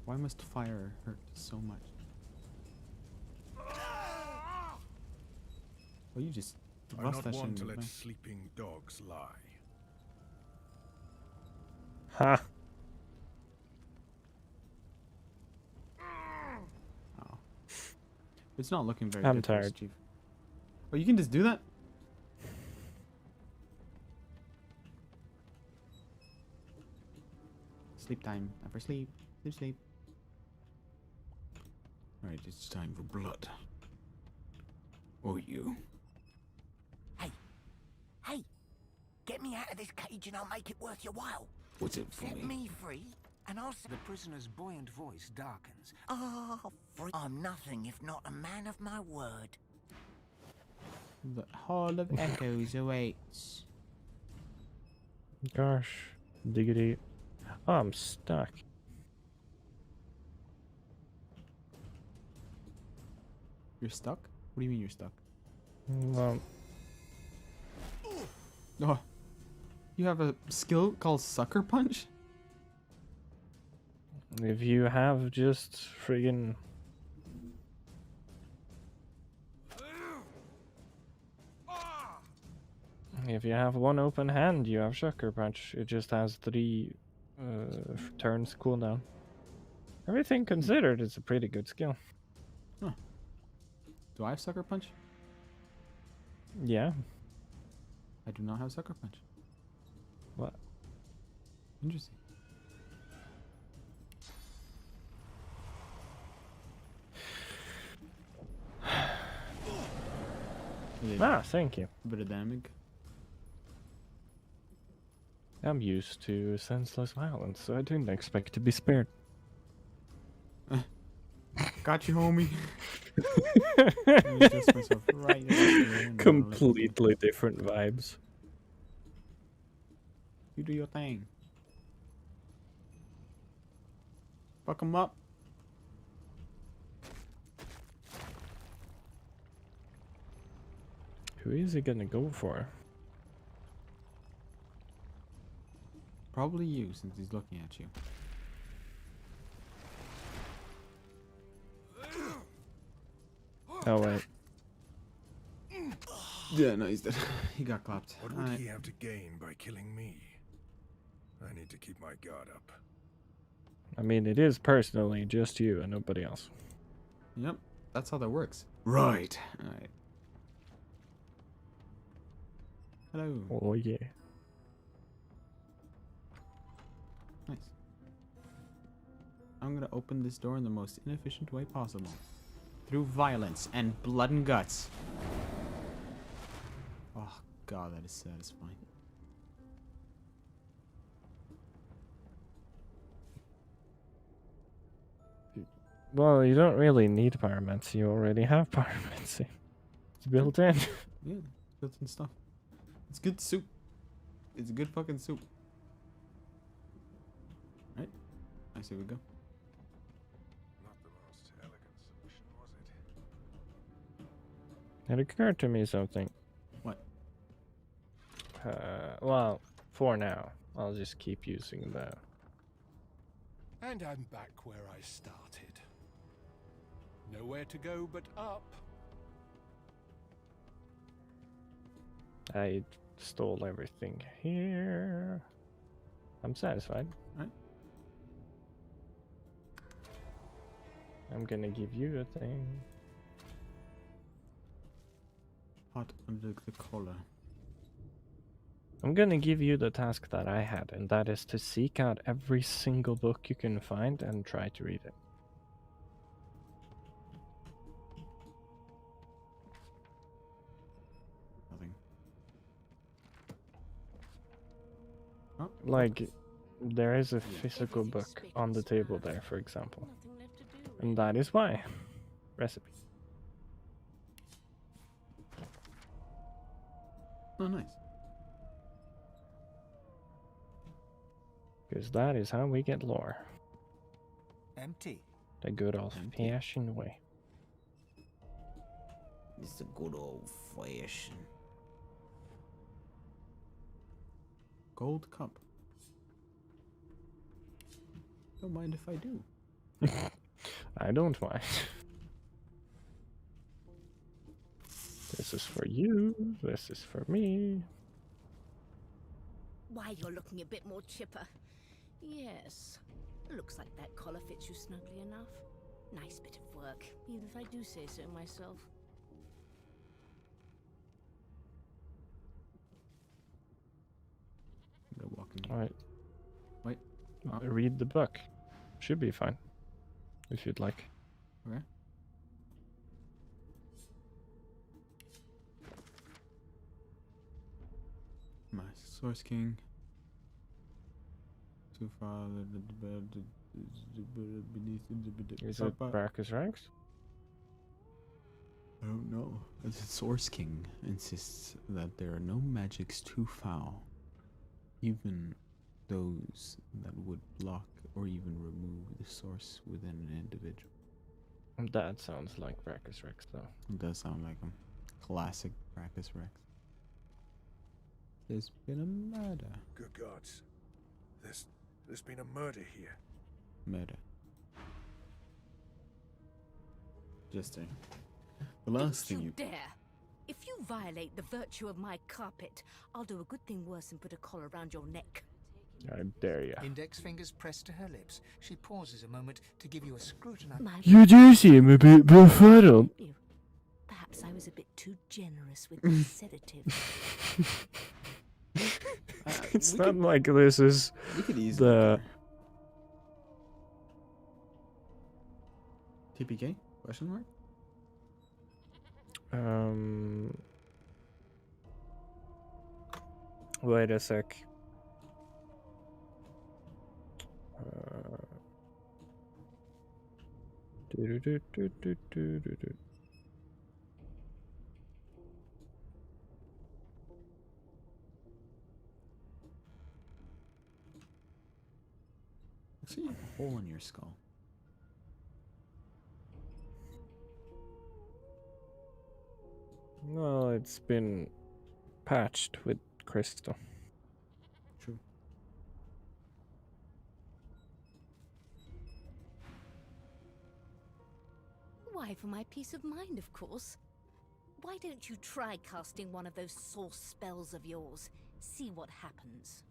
Why must fire hurt so much? Well, you just I'm thrust not that shit one in to the let back. sleeping dogs lie. Ha! Oh. It's not looking very I'm good for us, tired. Chief. Oh, you can just do that? Sleep time. Never sleep. Sleep, sleep. Alright, it's time for blood. Or you. Hey, get me out of this cage and I'll make it worth your while. What's it for Set me? me free, and I'll see. The prisoner's buoyant voice darkens. Ah, free. I'm nothing if not a man of my word. The Hall of Echoes awaits. Gosh. Diggity. Oh, I'm stuck. You're stuck? What do you mean you're stuck? Well, Oh. You have a skill called Sucker Punch? if you have just friggin' if you have one open hand, you have Sucker Punch. It just has 3 turns cooldown. Everything considered, it's a pretty good skill. Huh. Do I have Sucker Punch? Yeah. I do not have Sucker Punch. What? Interesting. Ah, thank you. A bit of damage. I'm used to senseless violence, so I didn't expect to be spared. Got you, homie. Let me adjust myself right over here and Completely different vibes. You do your thing. Fuck him up. Who is he gonna go for? Probably you, since he's looking at you. Oh wait. Yeah, no, he's dead. He got clapped. What would he have to gain by killing me? I need to keep my guard up. I mean, it is personally just you and nobody else. Yep, that's how that works. Right. Alright. Hello. Oh yeah. Nice. I'm gonna open this door in the most inefficient way possible. Through violence and blood and guts. Oh god, that is satisfying. Well, you don't really need pyromancy. You already have pyromancy. It's built in. Yeah, built-in stuff. It's good soup. It's good fucking soup. Right? I see we go. Not the most elegant solution, was it? It occurred to me something. What? Well, for now, I'll just keep using the... And I'm back where I started. Nowhere to go but up. I stole everything here. I'm satisfied. Right. I'm gonna give you a thing. Hot under the collar. I'm gonna give you the task that I had, and that is to seek out every single book you can find and try to read it. Nothing. Oh. Like, there is a physical book on the table there, for example. And that is why. Recipe. Oh, nice. Because that is how we get lore. Empty. The good old-fashioned way. It's the good old fashioned. Gold cup. Don't mind if I do. I don't mind. This is for you. This is for me. Why, you're looking a bit more chipper. Yes. Looks like that collar fits you snugly enough. Nice bit of work, even if I do say so myself. I'm gonna walk in. Alright. Wait. Read the book. Should be fine. If you'd like. Okay. My Source King. Too far beneath. Is it Brackus Ranks? I don't know. The Source King insists that there are no magics too foul, even those that would block or even remove the source within an individual. That sounds like Brackus Rex, though. It does sound like him. Classic Brackus Rex. There's been a murder. Good gods. There's been a murder here. Murder. Just saying. The last thing Don't you dare! If you violate the virtue of my carpet, I'll do a good thing worse and put a collar around your neck. I dare ya. Index fingers pressed to her lips. She pauses a moment to give you a scrutinized. You do seem a bit befuddled. Perhaps I was a bit too generous with the sedative. It's not like this is the... TPK? Question mark? Wait a sec. I see a hole in your skull. Well, it's been patched with crystal. True. Why, for my peace of mind, of course. Why don't you try casting one of those source spells of yours? See what happens.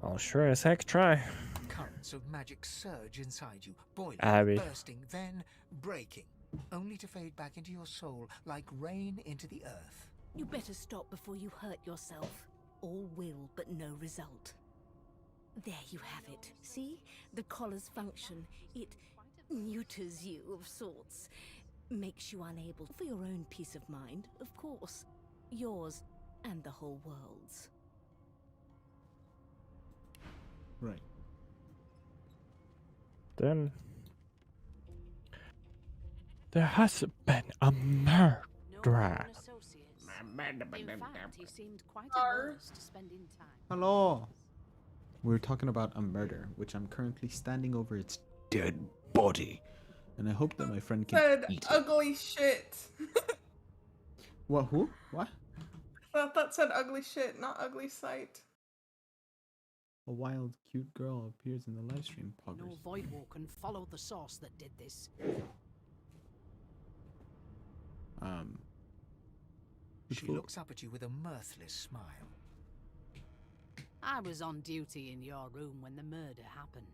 I'll sure as heck try. Currents of magic surge inside you, boiling, Abby. bursting, then breaking, only to fade back into your soul like rain into the earth. You better stop before you hurt yourself. All will, but no result. There you have it. See? The collar's function. It neuters you of sorts. Makes you unable, for your own peace of mind, of course. Yours and the whole world's. Right. then there has been a murder. In fact, he seemed quite averse to spending time. Hello. We're talking about a murder, which I'm currently standing over its dead body, and I hope that my friend can Said eat it. ugly shit. What? Who? What? That said ugly shit, not ugly sight. A wild, cute girl appears in the live stream. Poggers. No Voidwalker followed the source that did this. She looks up at you with a mirthless smile. I was on duty in your room when the murder happened.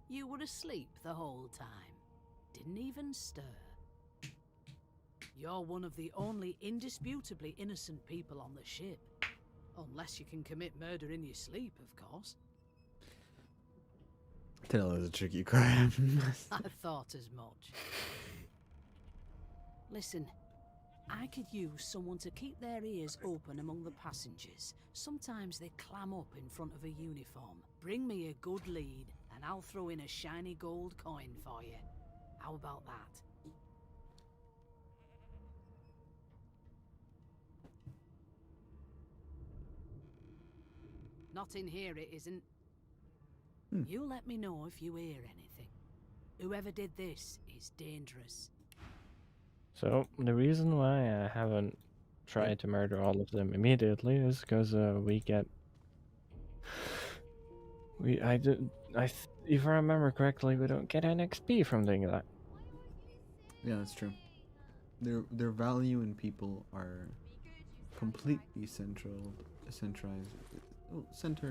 You were asleep the whole time. Didn't even stir. You're one of the only indisputably innocent people on the ship. Unless you can commit murder in your sleep, of course. Tell is a tricky crime. I thought as much. Listen, I could use someone to keep their ears open among the passengers. Sometimes they clam up in front of a uniform. Bring me a good lead, and I'll throw in a shiny gold coin for you. How about that? Not in here, it isn't. You let me know if you hear anything. Whoever did this is dangerous. So the reason why I haven't tried to murder all of them immediately is because if I remember correctly, we don't get an XP from doing that. Yeah, that's true. Their value in people are completely centered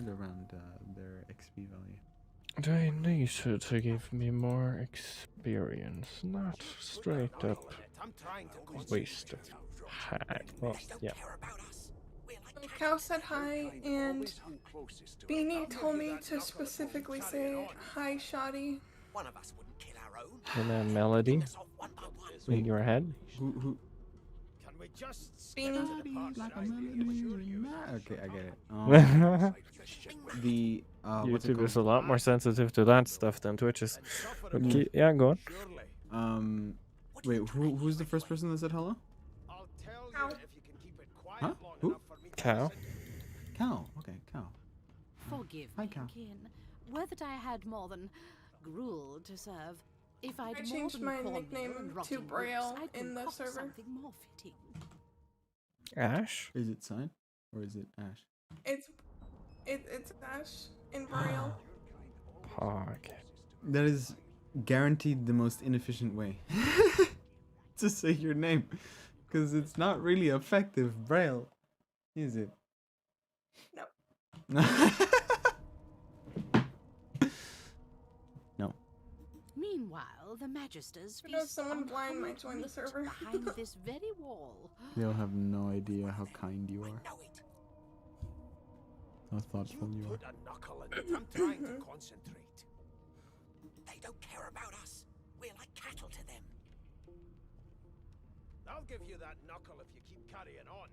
around their XP value. They need to give me more experience, not straight up waste of time. Well, yeah. Cow said hi, and Beanie told me to specifically say hi, Shoddy. And a melody in your head. Who? Beanie. Okay, I get it. YouTube is a lot more sensitive to that stuff than Twitch is. Okay, yeah, go on. Wait, who's the first person that said hello? Cow. Huh? Who? Cow. Cow. Okay, Cow. Forgive Hi, me Cow. again. Whether I had more than gruel to serve. If I'd I more changed than my cornmeal nickname and to rotting roots, Braille I'd in the concoct server. something more fitting. Ash? Is it Sign or is it Ash? It's Ash in Braille. Okay. That is guaranteed the most inefficient way to say your name, because it's not really effective Braille, is it? No. No. Meanwhile, the Magisters You know, feast someone on blind might cold join the meat server. behind this very wall. They'll have no idea how kind you are. How thoughtful you are. Put a knuckle in it. I'm trying to concentrate. They don't care about us. We're like cattle to them. I'll give you that knuckle if you keep carrying on.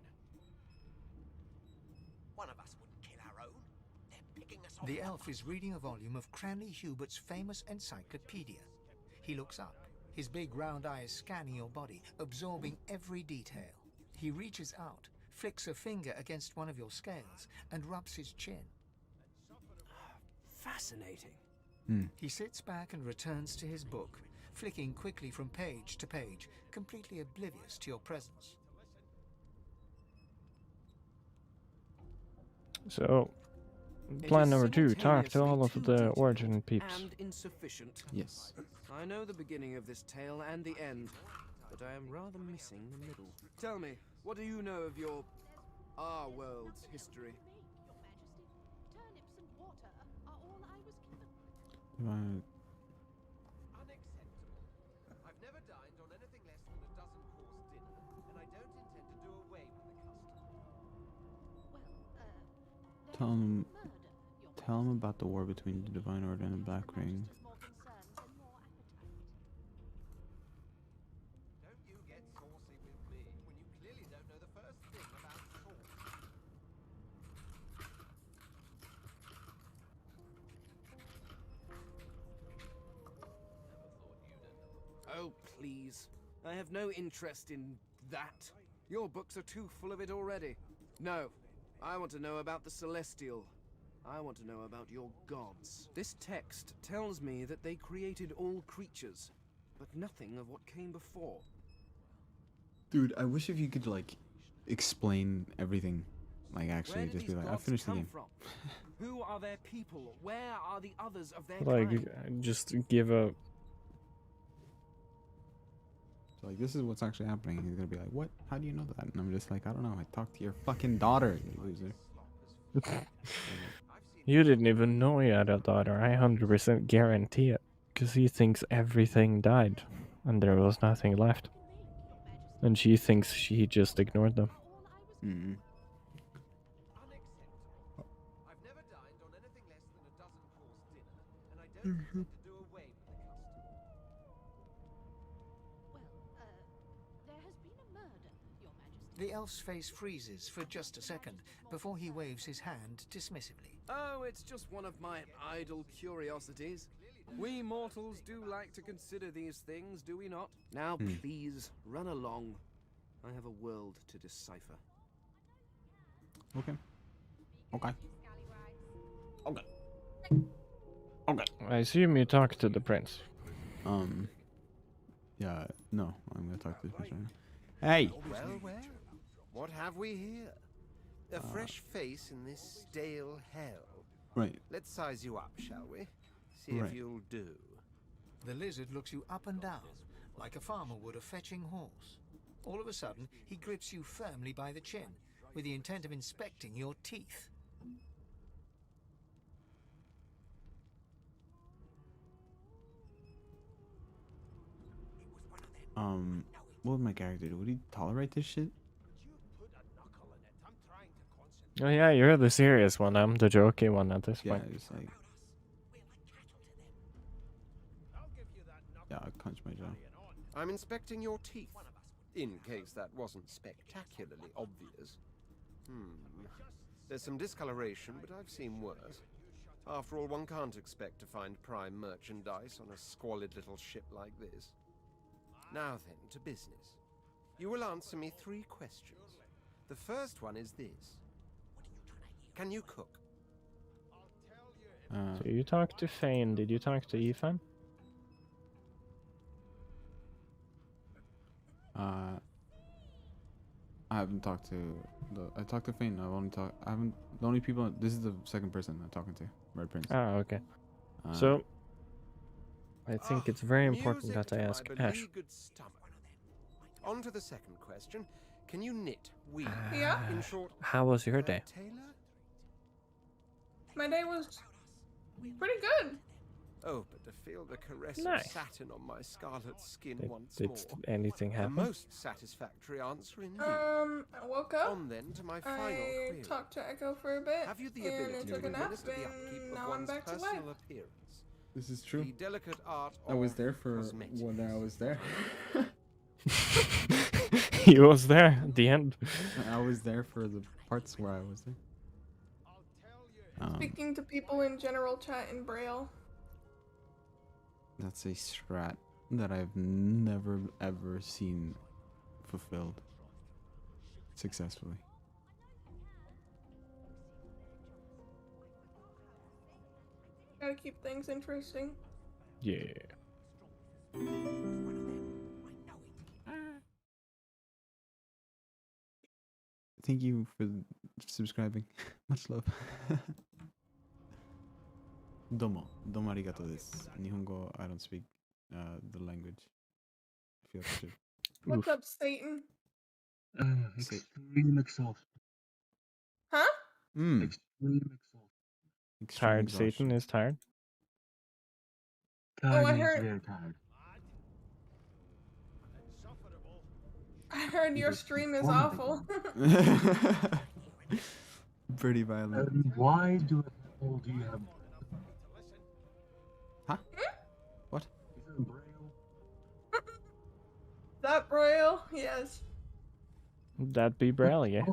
One of us wouldn't kill our own. They're picking us off. The elf is reading a volume of Cranley Hubert's famous encyclopedia. He looks up, his big round eyes scanning your body, absorbing every detail. He reaches out, flicks a finger against one of your scales, and rubs his chin. Fascinating. He sits back and returns to his book, flicking quickly from page to page, completely oblivious to your presence. So, plan number 2, talk to all of the origin peeps. And insufficient. Yes. I know the beginning of this tale and the end, but I am rather missing the middle. Tell me, what do you know of our world's history? Right. Unacceptable. I've never dined on anything less than a dozen-course dinner, and I don't intend to do away with the custom. Tell him about the war between the Divine Order and the Black Ring. Don't you get saucy with me when you clearly don't know the first thing about sauce. please. I have no interest in that. Your books are too full of it already. No, I want to know about the Celestial. I want to know about your gods. This text tells me that they created all creatures, but nothing of what came before. Dude, I wish if you could, like, explain everything. Like, actually, just be like, I finished the game. Who are their people? Where are the others of their Like, kind? just give a... So, like, this is what's actually happening. And he's gonna be like, what? How do you know that? And I'm just like, I don't know. I talked to your fucking daughter, you loser. You didn't even know he had a daughter. I 100% guarantee it. Because he thinks everything died. And there was nothing left. And she thinks she just ignored them. Mm-hmm. I've never dined on anything less than a dozen-course dinner, and I don't intend to do away with the custom. There has been a murder, Your Majesty. The elf's face freezes for just a second before he waves his hand dismissively. Oh, it's just one of my idle curiosities. We mortals do like to consider these things, do we not? Now, please, run along. I have a world to decipher. Okay. Okay. Okay. Okay. I assume you talk to the prince. Yeah, no, I'm gonna talk to this person right now. Hey! Well, what have we here? A fresh face in this stale hell. Right. Let's size you up, shall we? See if you'll do. The lizard looks you up and down, like a farmer would a fetching horse. All of a sudden, he grips you firmly by the chin, with the intent of inspecting your teeth. What would my character do? Would he tolerate this shit? Oh yeah, you're the serious one. I'm the jokey one at this point. Yeah, it's like... Yeah, I'll clench my jaw. I'm inspecting your teeth, in case that wasn't spectacularly obvious. There's some discoloration, but I've seen worse. After all, one can't expect to find prime merchandise on a squalid little ship like this. Now then, to business. You will answer me 3 questions. The first one is this. Can you cook? So you talked to Fane. Did you talk to Ethan? I haven't talked to I talked to Fane. I haven't. The only people. This is the second person I'm talking to. Red Prince. Ah, okay. So I think it's very important that I ask Ash. On to the second question. Can you knit, weave? Yeah. In short, how was your day? Taylor? My day was pretty good. Oh, but to feel the caress Nice. of satin on my scarlet skin once Did more. anything A happen? most satisfactory answer indeed. I woke up. On then to my final I query. talked to Echo for a bit. Have you the and ability I to took a nap, administer the upkeep and of now I'm one's back to life. personal appearance? This is true. The delicate art I was there for cosmetics. when I was there. He was there at the end. I was there for the parts where I was there. Speaking to people in general chat in Braille. That's a strat that I've never ever seen fulfilled successfully. Gotta keep things interesting. Yeah. Thank you for subscribing. Much love. Domo. Domo arigato desu. Nihongo, I don't speak the language. I feel like I should. What's up, Satan? Extreme exhaustion. Huh? Extreme exhaustion. Tired Satan is tired. Oh, I Tired heard. means very tired. I heard your stream is awful. Pretty violent. Why do you have? Huh? What? Is it in Braille? That Braille? Yes. That be Braille, yeah.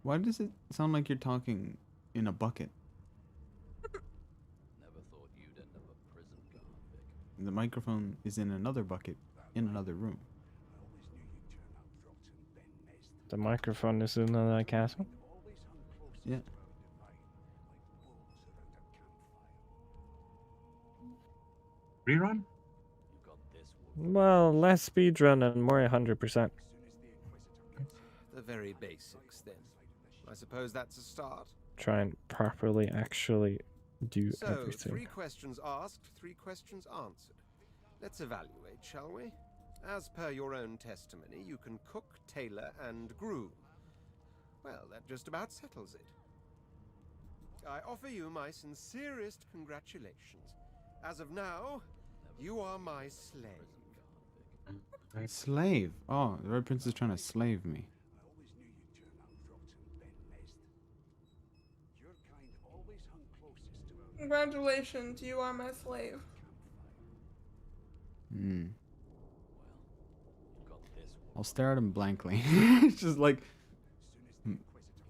Why does it sound like you're talking in a bucket? Never thought you'd end up a prison convict. The microphone is in another bucket in another room. The microphone is in the castle? Yeah. Rerun? Well, less speedrun and more 100%. The very basics, then. I suppose that's a start. Try and properly actually do So, everything. 3 questions asked, 3 questions answered. Let's evaluate, shall we? As per your own testimony, you can cook, tailor, and groom. Well, that just about settles it. I offer you my sincerest congratulations. As of now, you are my slave. Slave? Oh, the Red Prince is trying to slave me. Congratulations, you are my slave. Hmm. I'll stare at him blankly. It's just like...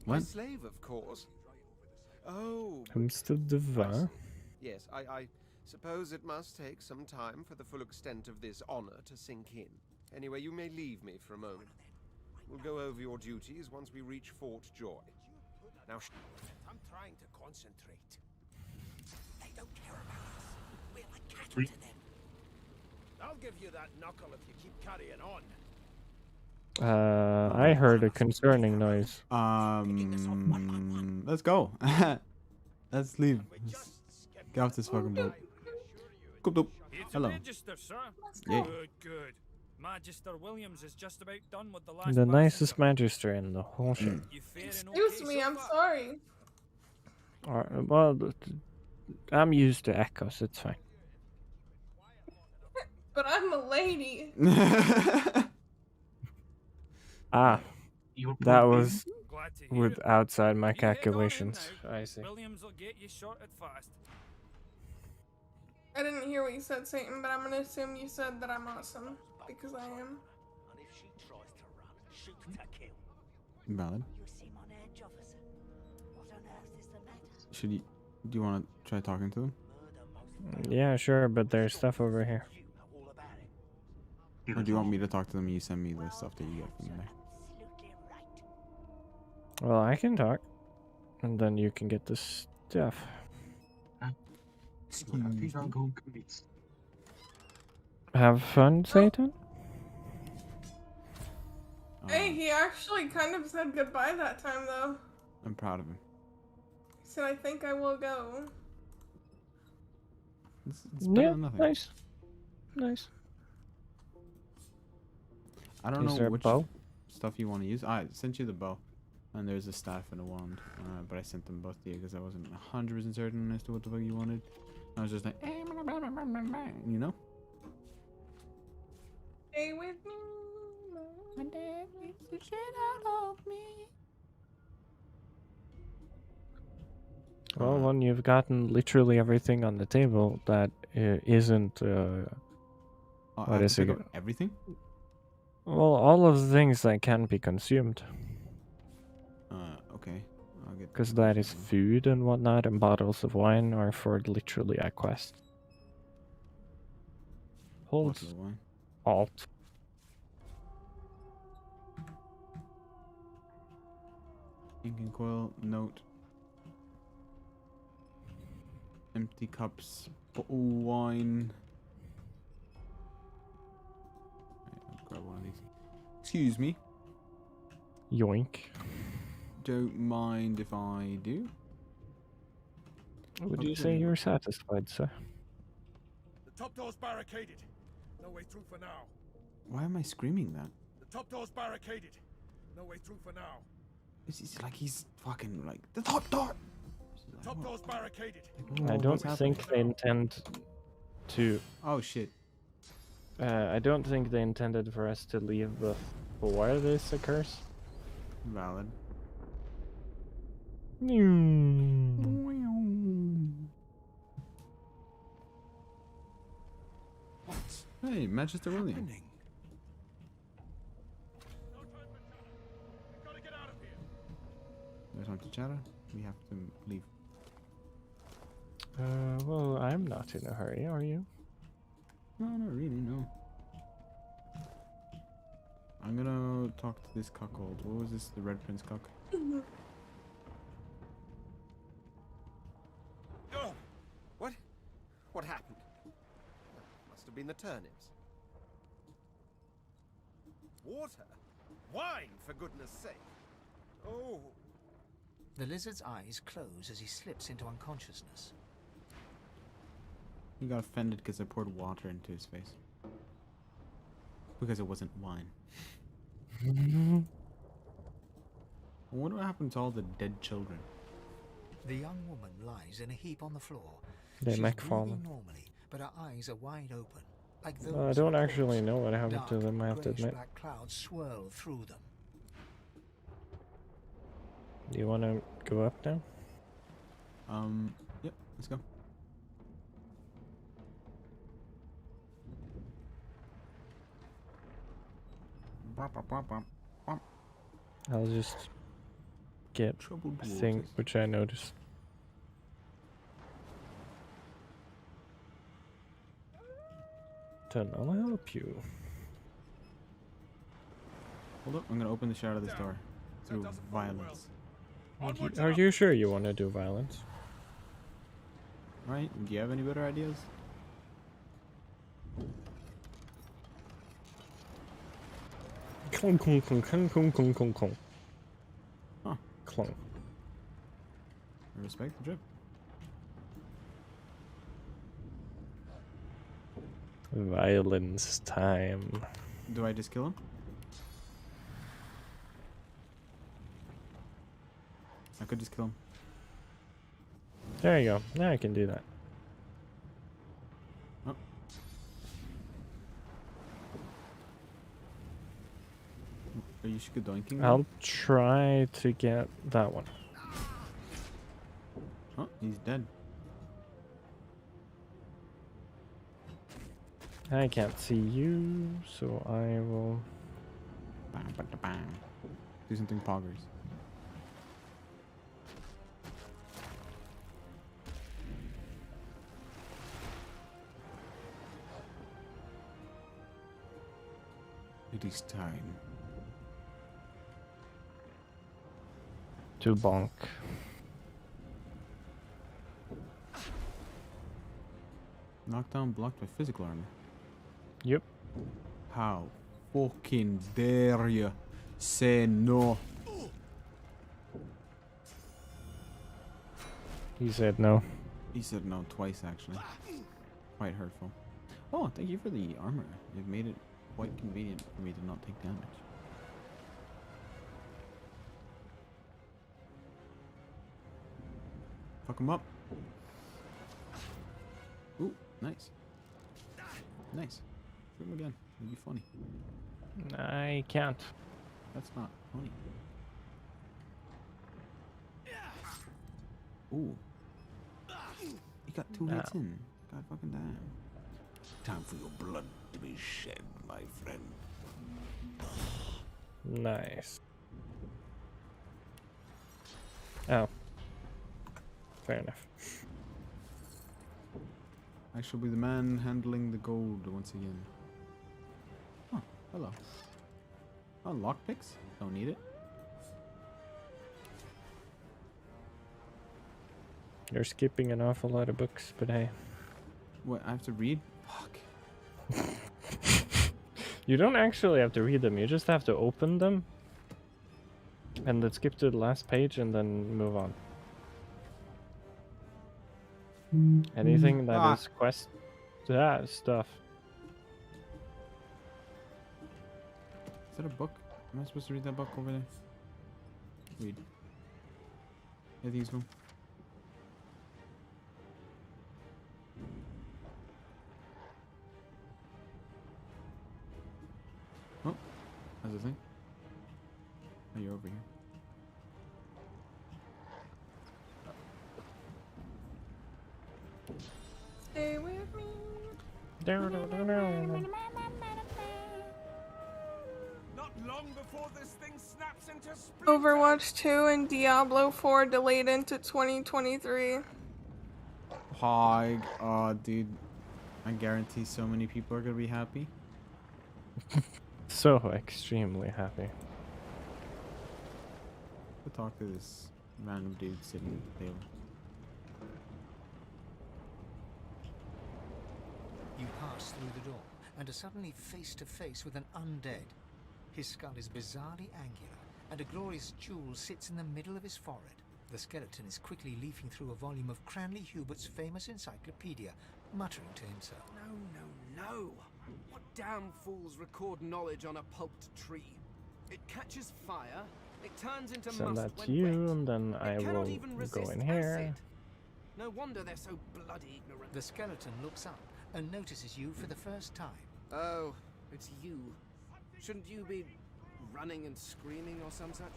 My What? slave, of course. Oh. Who's the diva? Yes, I suppose it must take some time for the full extent of this honor to sink in. Anyway, you may leave me for a moment. We'll go over your duties once we reach Fort Joy. Now, I'm trying to concentrate. They don't care about us. We're like cattle to them. I'll give you that knuckle if you keep carrying on. I heard a concerning noise. Let's go. Let's leave. Let's get off this fucking boat. Hello. Register, sir. Yeah. Good, good. Magister Williams is just about done with the last The nicest magister in the whole ship. Excuse me, I'm sorry. Well, I'm used to echoes, it's fine. But I'm a lady. Ah, that was with outside my calculations. I see. Williams will get you sorted fast. I didn't hear what you said, Satan, but I'm gonna assume you said that I'm awesome. Because I am. And if she tries to run, shoot to kill. Valid. You seem on edge, officer. What on earth is the matter? Should you... Do you want to try talking to them? Yeah, sure, but there's stuff over here. Or do you want me to talk to them and you send me the stuff that you get from there? Well, I can talk. And then you can get the stuff. Have fun, Satan? Hey, he actually kind of said goodbye that time, though. I'm proud of him. He said, I think I will go. It's better than nothing. Nice. Nice. I don't Is know there a which bow? stuff you want to use. I sent you the bow. And there's a staff and a wand. But I sent them both to you because I wasn't 100% certain as to what the fuck you wanted. I was just like, you know? Stay with me. My dad beats the shit out of me. Well, when you've gotten literally everything on the table that isn't... what is it? Everything? Well, all of the things that can be consumed. Okay. I'll get... Because that is food and whatnot, and bottles of wine are for literally a quest. Hold Alt. Ink and quill, note. Empty cups, bottle wine. I'll grab one of these. Excuse me. Yoink. Don't mind if I do. Would you say you're satisfied, sir? The top door's barricaded. No way through for now. Why am I screaming that? The top door's barricaded. No way through for now. It's like he's fucking like the top door. The top door's barricaded. I don't think they intend to. Oh shit. I don't think they intended for us to leave before this occurs. Valid. Hey, Magister William. There's time to chatter. We have to leave. Well, I'm not in a hurry, are you? No, not really, no. I'm gonna talk to this cuckold. What was this? The Red Prince cuck? Oh, what? What happened? Must have been the turnips. Water? Wine, for goodness sake. Oh. The lizard's eyes close as he slips into unconsciousness. He got offended because I poured water into his face. Because it wasn't wine. I wonder what happened to all the dead children. The young woman lies in a heap on the floor. They She's might breathing fall. normally, but her eyes are wide open, like those I of don't a actually corpse. know what happened to Dark, them, I have to admit. grayish-black clouds swirl through them. Do you want to go up now? Yep, let's go. I'll just get a thing which I noticed. Then I'll help you. Hold up, I'm gonna open the shot of this door through violence. Are you sure you want to do violence? Right? Do you have any better ideas? Clunk, clunk, clunk, clunk, clunk, clunk, clunk, clunk. Huh. Clunk. I respect the drip. Violence time. Do I just kill him? I could just kill him. There you go. Now I can do that. Oh. Are you doinking? I'll try to get that one. Oh, he's dead. I can't see you, so I will do something poggers. It is time to bonk. Knockdown blocked by physical armor. Yep. How fucking dare you say no? He said no. He said no twice, actually. Quite hurtful. Oh, thank you for the armor. You've made it quite convenient for me to not take damage. Fuck him up. Ooh, nice. Nice. Shoot him again. It'd be funny. I can't. That's not funny. Ooh. He got 2 hits in. God fucking damn. Time for your blood to be shed, my friend. Nice. Oh. Fair enough. I shall be the man handling the gold once again. Oh, hello. Oh, lockpicks? Don't need it. You're skipping an awful lot of books, but hey. What, I have to read? Fuck. You don't actually have to read them, you just have to open them. And then skip to the last page and then move on. Anything that is quest stuff. Is that a book? Am I supposed to read that book over there? Read. Yeah, these go. Oh, that's the thing. Oh, you're over here. Stay with me. Not long before this thing snaps into spring. Overwatch 2 and Diablo 4 delayed into 2023. Hi, dude. I guarantee so many people are gonna be happy. So extremely happy. We'll talk to this random dude sitting at the table. You pass through the door and are suddenly face to face with an undead. His skull is bizarrely angular, and a glorious jewel sits in the middle of his forehead. The skeleton is quickly leafing through a volume of Cranley Hubert's famous encyclopedia, muttering to himself. No. What damn fools record knowledge on a pulped tree? It catches fire, it turns into Send must that when to you, wet. and then I It cannot will even go resist in here. acid. No wonder they're so bloody ignorant. The skeleton looks up and notices you for the first time. Oh, it's you. Shouldn't you be running and screaming or some such?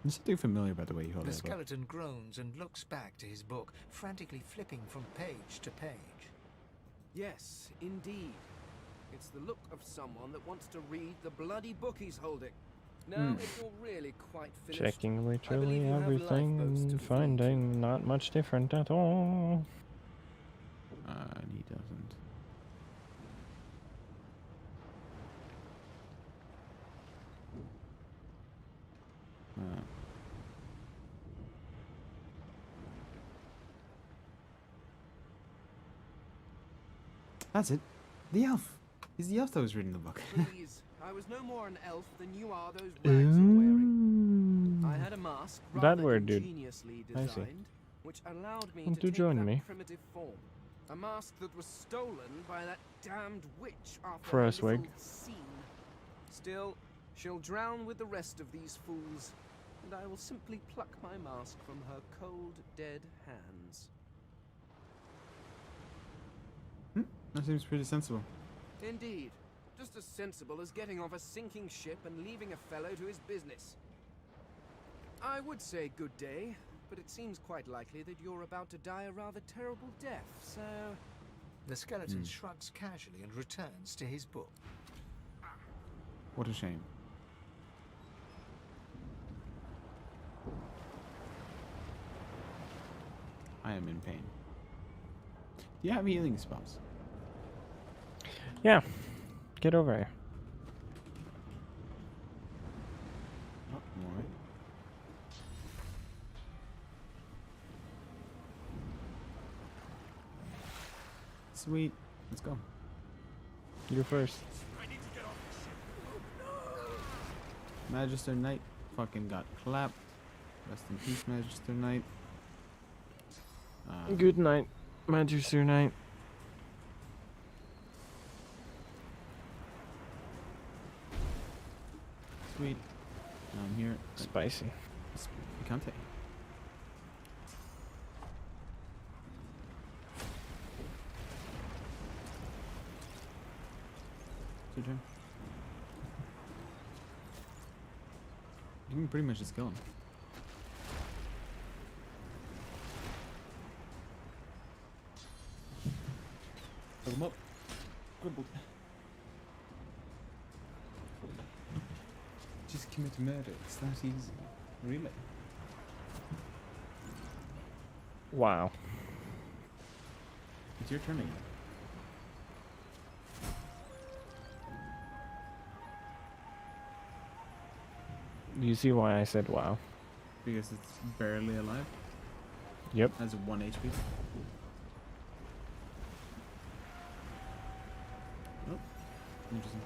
There's something familiar about the way you hold The it. skeleton groans and looks back to his book, frantically flipping from page to page. Yes, indeed. It's the look of someone that wants to read the bloody book he's holding. Now, if you're really quite finished, Checking I literally believe you have everything lifeboats to and perform. finding not much different at all. And he doesn't. That's it. The elf. He's the elf that was reading the book. Please, I was no more an elf than you are those rags you're wearing. I had a mask That rather weird dude. ingeniously I see. designed, which allowed me Want to to take join that me? primitive form. A mask that was stolen by that damned witch after For her a swig. little scene. Still, she'll drown with the rest of these fools, and I will simply pluck my mask from her cold, dead hands. That seems pretty sensible. Indeed. Just as sensible as getting off a sinking ship and leaving a fellow to his business. I would say good day, but it seems quite likely that you're about to die a rather terrible death, so... The skeleton shrugs casually and returns to his book. What a shame. I am in pain. Do you have healing spells? Yeah. Get over here. Oh, more. Sweet. Let's go. You first. Magister Knight fucking got clapped. Rest in peace, Magister Knight. Good night, Magister Knight. Sweet. Now I'm here. Spicy. Picante. It's your turn. You can pretty much just kill him. Hook him up. Crippled. Just commit murder. It's that easy. Really? Wow. It's your turn again. Do you see why I said wow? Because it's barely alive. Yep. Has 1 HP. Oh, interesting.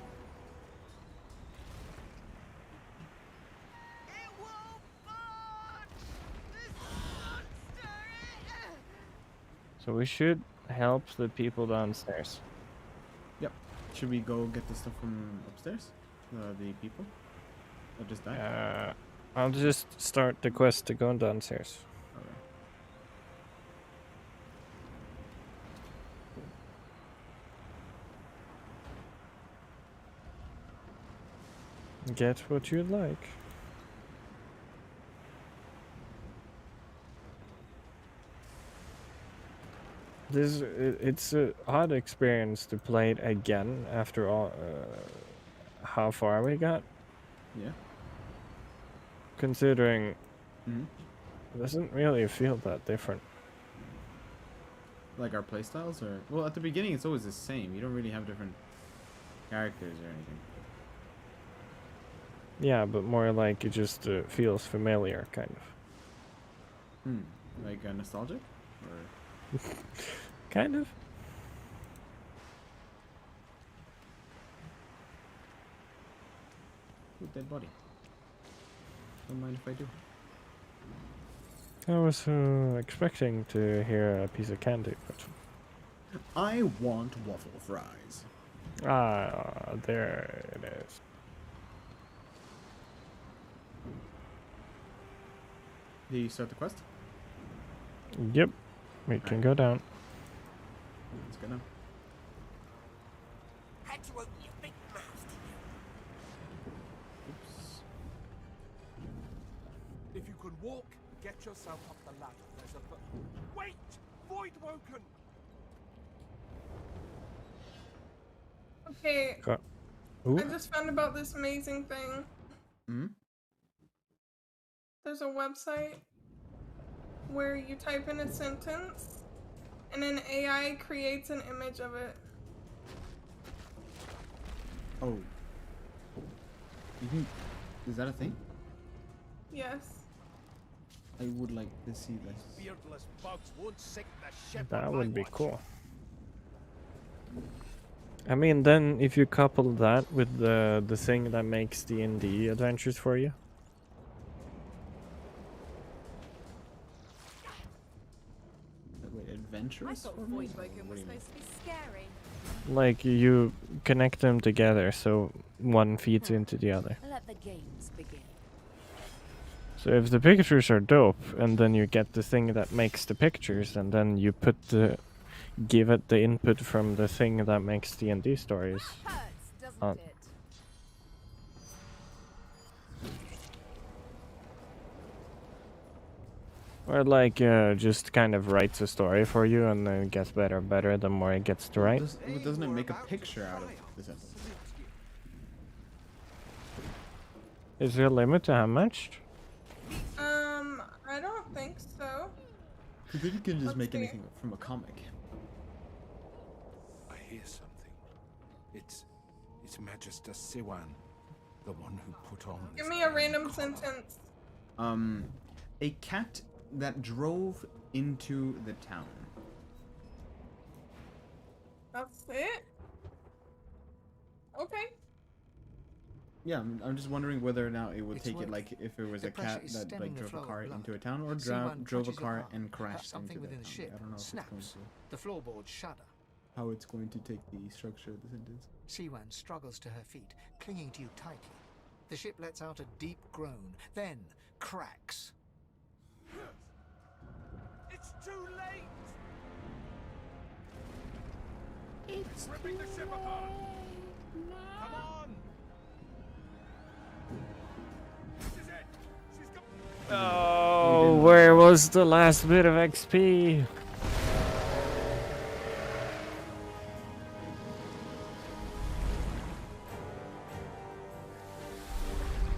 So we should help the people downstairs. Yep. Should we go get the stuff from upstairs? The people? Or just die? I'll just start the quest to go downstairs. Alright. Get what you like. It's a odd experience to play it again after all how far we got. Yeah. considering Mm-hmm. it doesn't really feel that different. Like our playstyles, or well, at the beginning it's always the same. You don't really have different characters or anything. Yeah, but more like it just feels familiar, kind of. Like nostalgic, or kind of. Ooh, dead body. Don't mind if I do. I was expecting to hear a piece of candy, but I want waffle fries. ah, there it is. Did you start the quest? Yep, we can go down. Let's go now. Had to open your big mouth, Oops. If you can walk, get yourself up the ladder. There's a wait! Void Woken! Okay. Ooh. I just found about this amazing thing. Hmm? There's a website where you type in a sentence and an AI creates an image of it. Oh. You can... Is that a thing? Yes. I would like to see this. Beardless bugs won't sink the ship. That would be cool. I mean, then if you couple that with the thing that makes D&D adventures for you. Wait, adventurous? I thought Void Woken was supposed to be scary. Like you connect them together so one feeds into the other. Let the games begin. So if the pictures are dope and then you get the thing that makes the pictures and then you put the give it the input from the thing that makes D&D stories. Doesn't it? Or like just kind of writes a story for you and then it gets better and better the more it gets to write. Doesn't it make a picture out of this episode? Is there a limit to how much? I don't think so. Because then you can just make anything from a comic. I hear something. It's Magister Siwan, the one who put on this. Give me a random sentence. A cat that drove into the town. That's it? Okay. Yeah, I'm just wondering whether or not it would It's take it working. like if it was The a pressure cat is that stemming like the drove flow a of car blood. into a town, or C1 drove a clutches car apart, and perhaps crashed something into the within the town. ship I don't know if it's going snaps. to, The floorboards shudder. how it's going to take the structure of the sentence. Siwan struggles to her feet, clinging to you tightly. The ship lets out a deep groan, then cracks. It's too late! It's ripping the ship apart! Come on! This is it! She's got... Oh, where was the last bit of XP?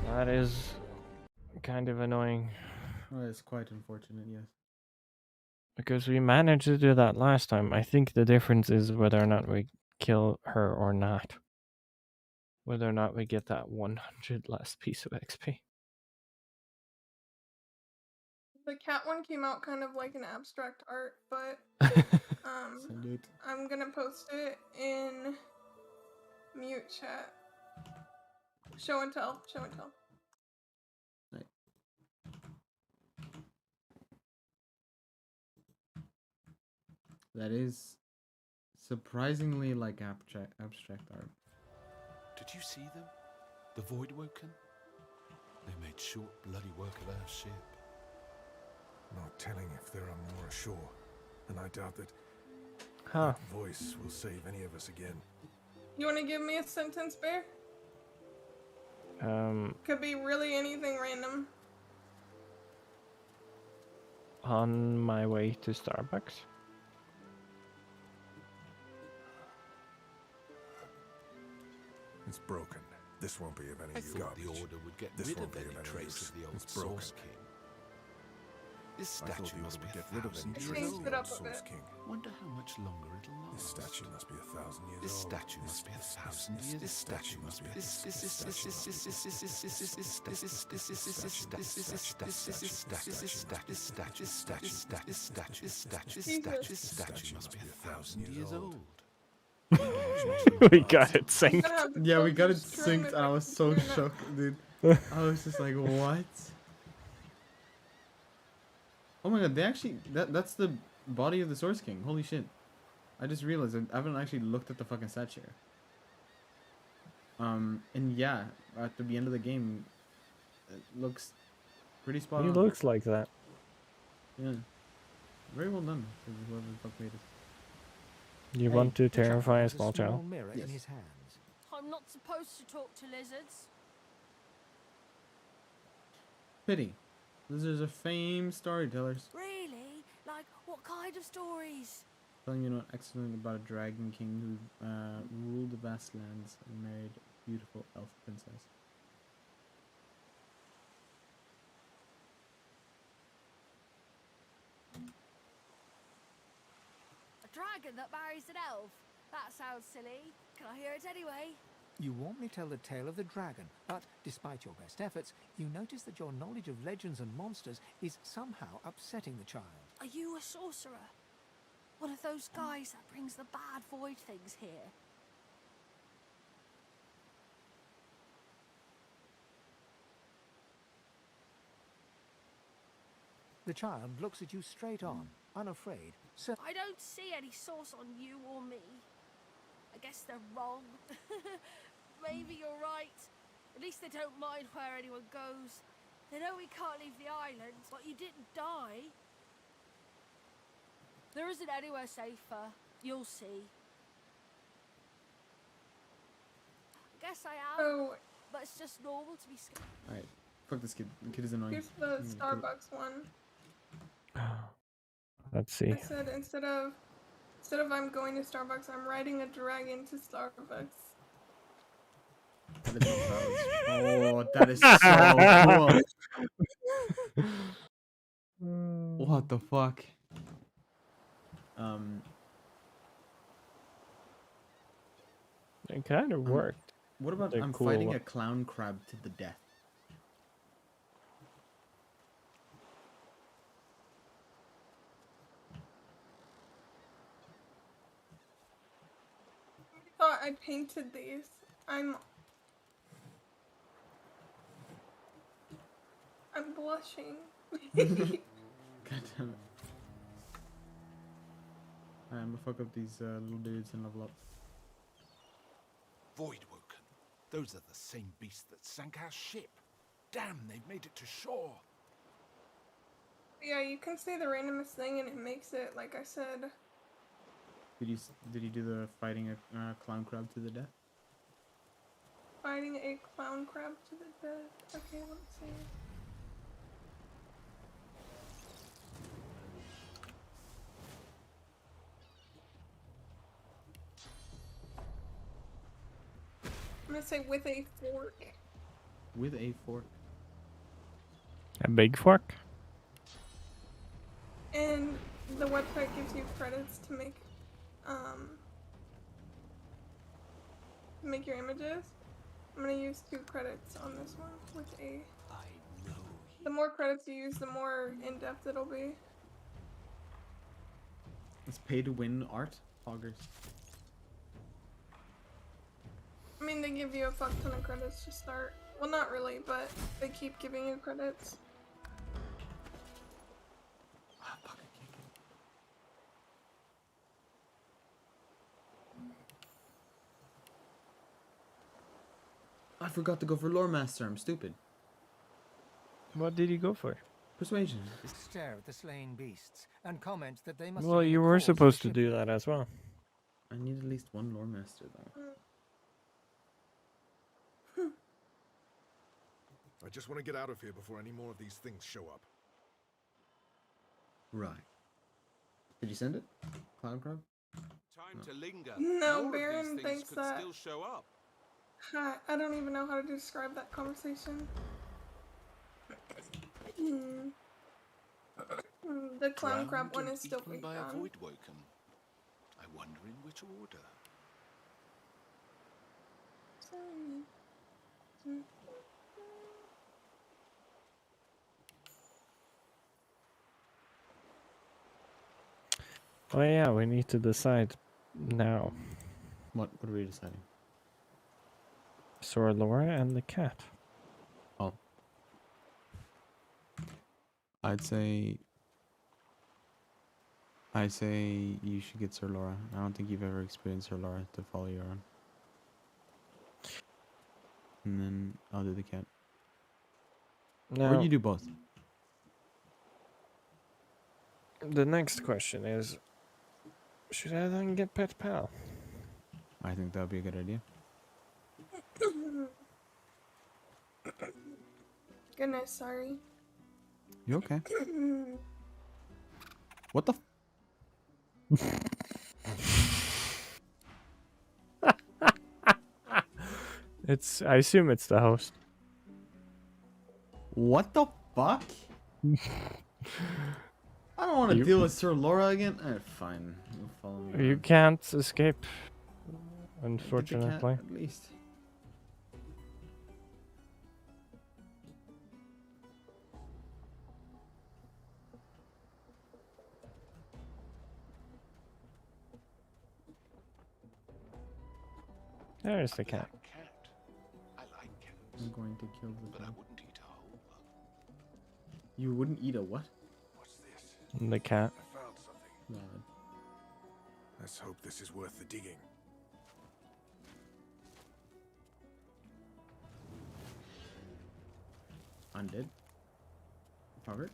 That is kind of annoying. Oh, it's quite unfortunate, yes. Because we managed to do that last time. I think the difference is whether or not we kill her or not. Whether or not we get that 100 last piece of XP. The cat one came out kind of like an abstract art, but Send it. I'm gonna post it in mute chat. Show and tell. Show and tell. Right. That is surprisingly like abstract art. Did you see them? The Void Woken? They made short bloody work of our ship. Not telling if there are more ashore, and I doubt that Huh. that voice will save any of us again. You want to give me a sentence, Bear? Could be really anything random. On my way to Starbucks. It's broken. This won't be of any I use. thought the Order would get rid of any trace of the old Source King. This statue must be get rid of any 1,000 trace years of old. the old Source King. Wonder how much longer it'll last. This statue must be 1,000 years This old. statue must be 1,000 years. This statue must be. This statue must be 1,000 years old. We got it synced. Yeah, we got it synced. I was so shocked, dude. I was just like, what? Oh my god, they actually that's the body of the Source King. Holy shit. I just realized I haven't actually looked at the fucking statue. And yeah, at the end of the game it looks pretty spot on. He looks like that. Yeah. Very well done, whoever the fuck made it. You want to terrify a small child? Yes. I'm not supposed to talk to lizards. Pity. Lizards are famed storytellers. Really? Like, what kind of stories? Telling you know excellent about a dragon king who ruled the vast lands and married a beautiful elf princess. A dragon that marries an elf? That sounds silly. Can I hear it anyway? You want me to tell the tale of the dragon, but despite your best efforts, you notice that your knowledge of legends and monsters is somehow upsetting the child. Are you a sorcerer? One of those guys that brings the bad void things here? The child looks at you straight on, unafraid. So I don't see any source on you or me. I guess they're wrong. Maybe you're right. At least they don't mind where anyone goes. They know we can't leave the island, but you didn't die. There isn't anywhere safer. You'll see. I guess I am. Oh. But it's just normal to be scared. Alright. Fuck this kid. The kid is annoying. Here's the Starbucks one. Let's see. I said instead of I'm going to Starbucks, I'm riding a dragon to Starbucks. Oh, that is so cool. What the fuck? It kind of worked. What about They're I'm cool. fighting a clown crab to the death? I thought I painted these. I'm blushing. God damn it. I'm gonna fuck up these little dudes and level up. Voidwoken. Those are the same beasts that sank our ship. Damn, they've made it to shore. Yeah, you can say the randomest thing and it makes it, like I said. Did you do the fighting a clown crab to the death? Fighting a clown crab to the death. Okay, let's see. I'm gonna say with a fork. With a fork. A big fork? And the website gives you credits to make your images. I'm gonna use 2 credits on this one with a. The more credits you use, the more in-depth it'll be. It's pay to win art. Poggers. I mean, they give you a fuck ton of credits to start. Well, not really, but they keep giving you credits. I forgot to go for Lore Master. I'm stupid. What did you go for? Persuasion. Stare at the slain beasts and comment that they must. Well, you were supposed to do that as well. I need at least 1 Lore Master though. I just want to get out of here before any more of these things show up. Right. Did you send it? Clown crab? Time to linger. No, More of Baron these things thinks could that. still show up. Hi, I don't even know how to describe that conversation. The clown crab one is still eaten by a breakdown. voidwoken. I wonder in which order. Oh yeah, we need to decide now. What are we deciding? Sora Laura and the cat. Oh. I'd say you should get Sir Laura. I don't think you've ever experienced Sir Laura to follow you around. And then I'll do the cat. Now, or you do both. The next question is, should I then get Pet Pal? I think that would be a good idea. Goodness, sorry. You okay? What the? I assume it's the host. What the fuck? I don't want to deal with Sir Laura again. Fine. You'll follow me You around. can't escape, unfortunately. At least. There's the cat. I like cats. I'm going to kill the But I dog. wouldn't eat a whole one. You wouldn't eat a what? What's this? The cat. I found something. God. Let's hope this is worth the digging. Undead. Robert.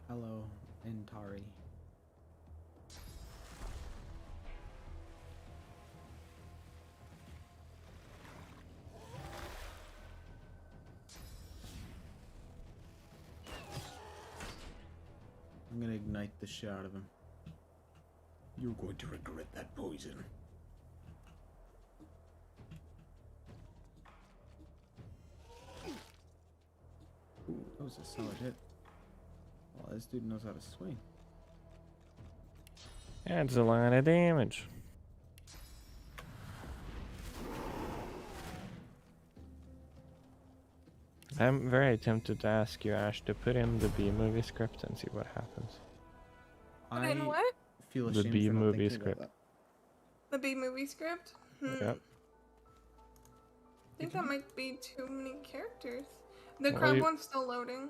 Hello, Intari. I'm gonna ignite the shit out of him. You're going to regret that poison. Ooh, that was a solid hit. Well, this dude knows how to swing. Adds a lot of damage. I'm very tempted to ask you, Ash, to put in the B-movie script and see what happens. Put in what? Feel The ashamed B-movie for not thinking about script. The B movie script? Yep. I think that might be too many characters. The Well, crab one's still loading.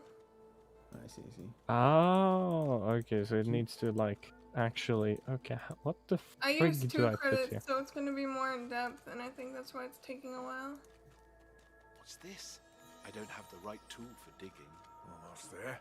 I see, I see. Oh, okay, so it needs to, like, actually... Okay, what the I frig used do 2 I put credits, here? so it's gonna be more in depth, and I think that's why it's taking a while. What's this? I don't have the right tool for digging. Almost there.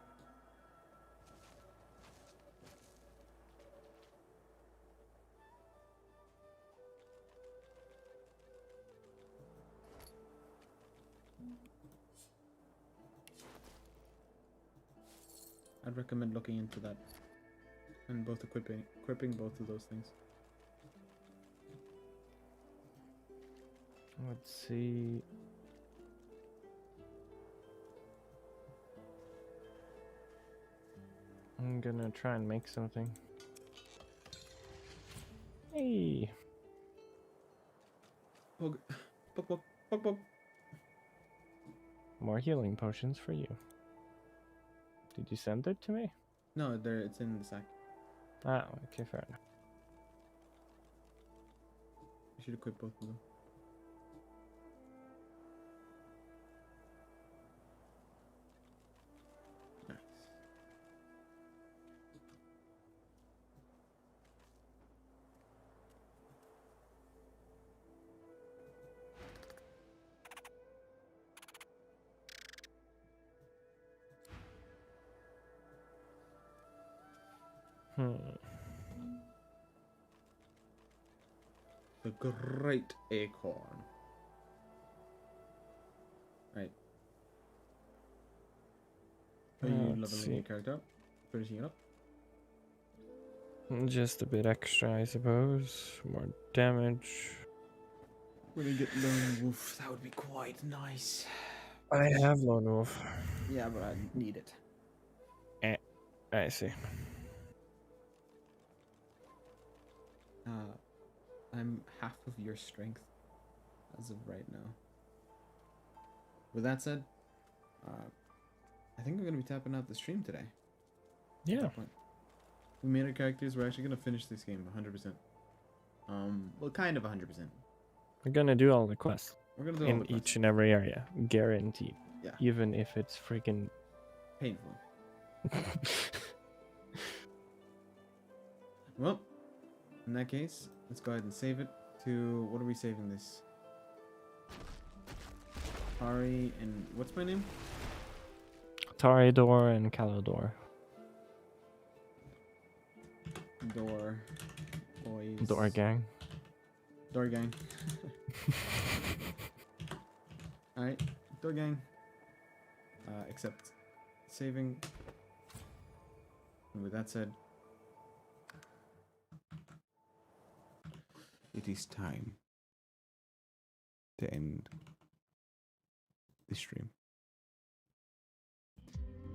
I'd recommend looking into that. And both equipping both of those things. Let's see... I'm gonna try and make something. Hey! Poke, poke, poke, poke, poke. More healing potions for you. Did you send it to me? No, it's in the sack. Ah, okay, fair enough. You should equip both of them. Nice. The great acorn. Right. Are you leveling your character up? Finishing it up? Just a bit extra, I suppose. More damage. When I get Lone Wolf, that would be quite nice. I have Lone Wolf. Yeah, but I need it. I see. I'm half of your strength as of right now. With that said, I think we're going to be tapping out the stream today. Yeah. We made our characters. We're actually going to finish this game 100%. Well, kind of 100%. We're gonna do all the quests. We're gonna do all the quests. In each and every area. Guaranteed. Yeah. Even if it's freaking painful. Well, in that case, let's go ahead and save it to... What are we saving this? Ari and... What's my name? Toreador and Calidor. Door. Boys. Door gang. Door gang. Alright, door gang. Except saving. And with that said, it is time to end the stream.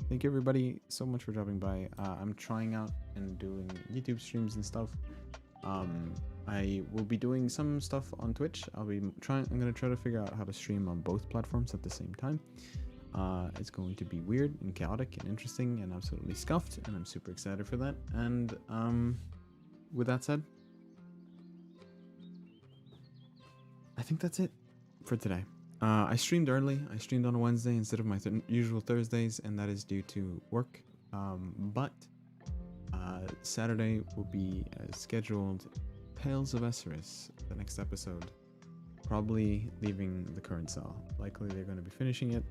Thank you everybody so much for dropping by. I'm trying out and doing YouTube streams and stuff. I will be doing some stuff on Twitch. I'm gonna try to figure out how to stream on both platforms at the same time. It's going to be weird and chaotic and interesting and absolutely scuffed, and I'm super excited for that. And with that said, I think that's it for today. I streamed early. I streamed on a Wednesday instead of my usual Thursdays, and that is due to work. But Saturday will be scheduled Tales of Esserus, the next episode. Probably leaving the current cell. Likely they're going to be finishing it.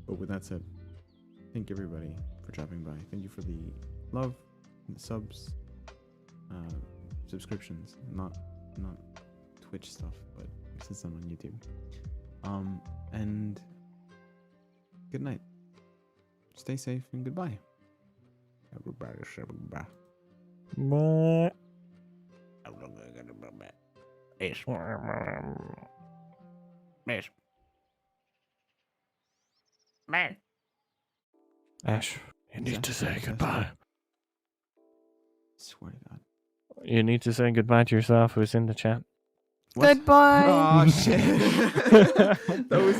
But with that said, thank everybody for dropping by. Thank you for the love, and the subs, subscriptions, not Twitch stuff, but since I'm on YouTube. And good night. Stay safe and goodbye. Everybody say goodbye. Bye. Ash, you need to say goodbye. Swear to God. You need to say goodbye to yourself who's in the chat. What? Goodbye. Oh shit. That was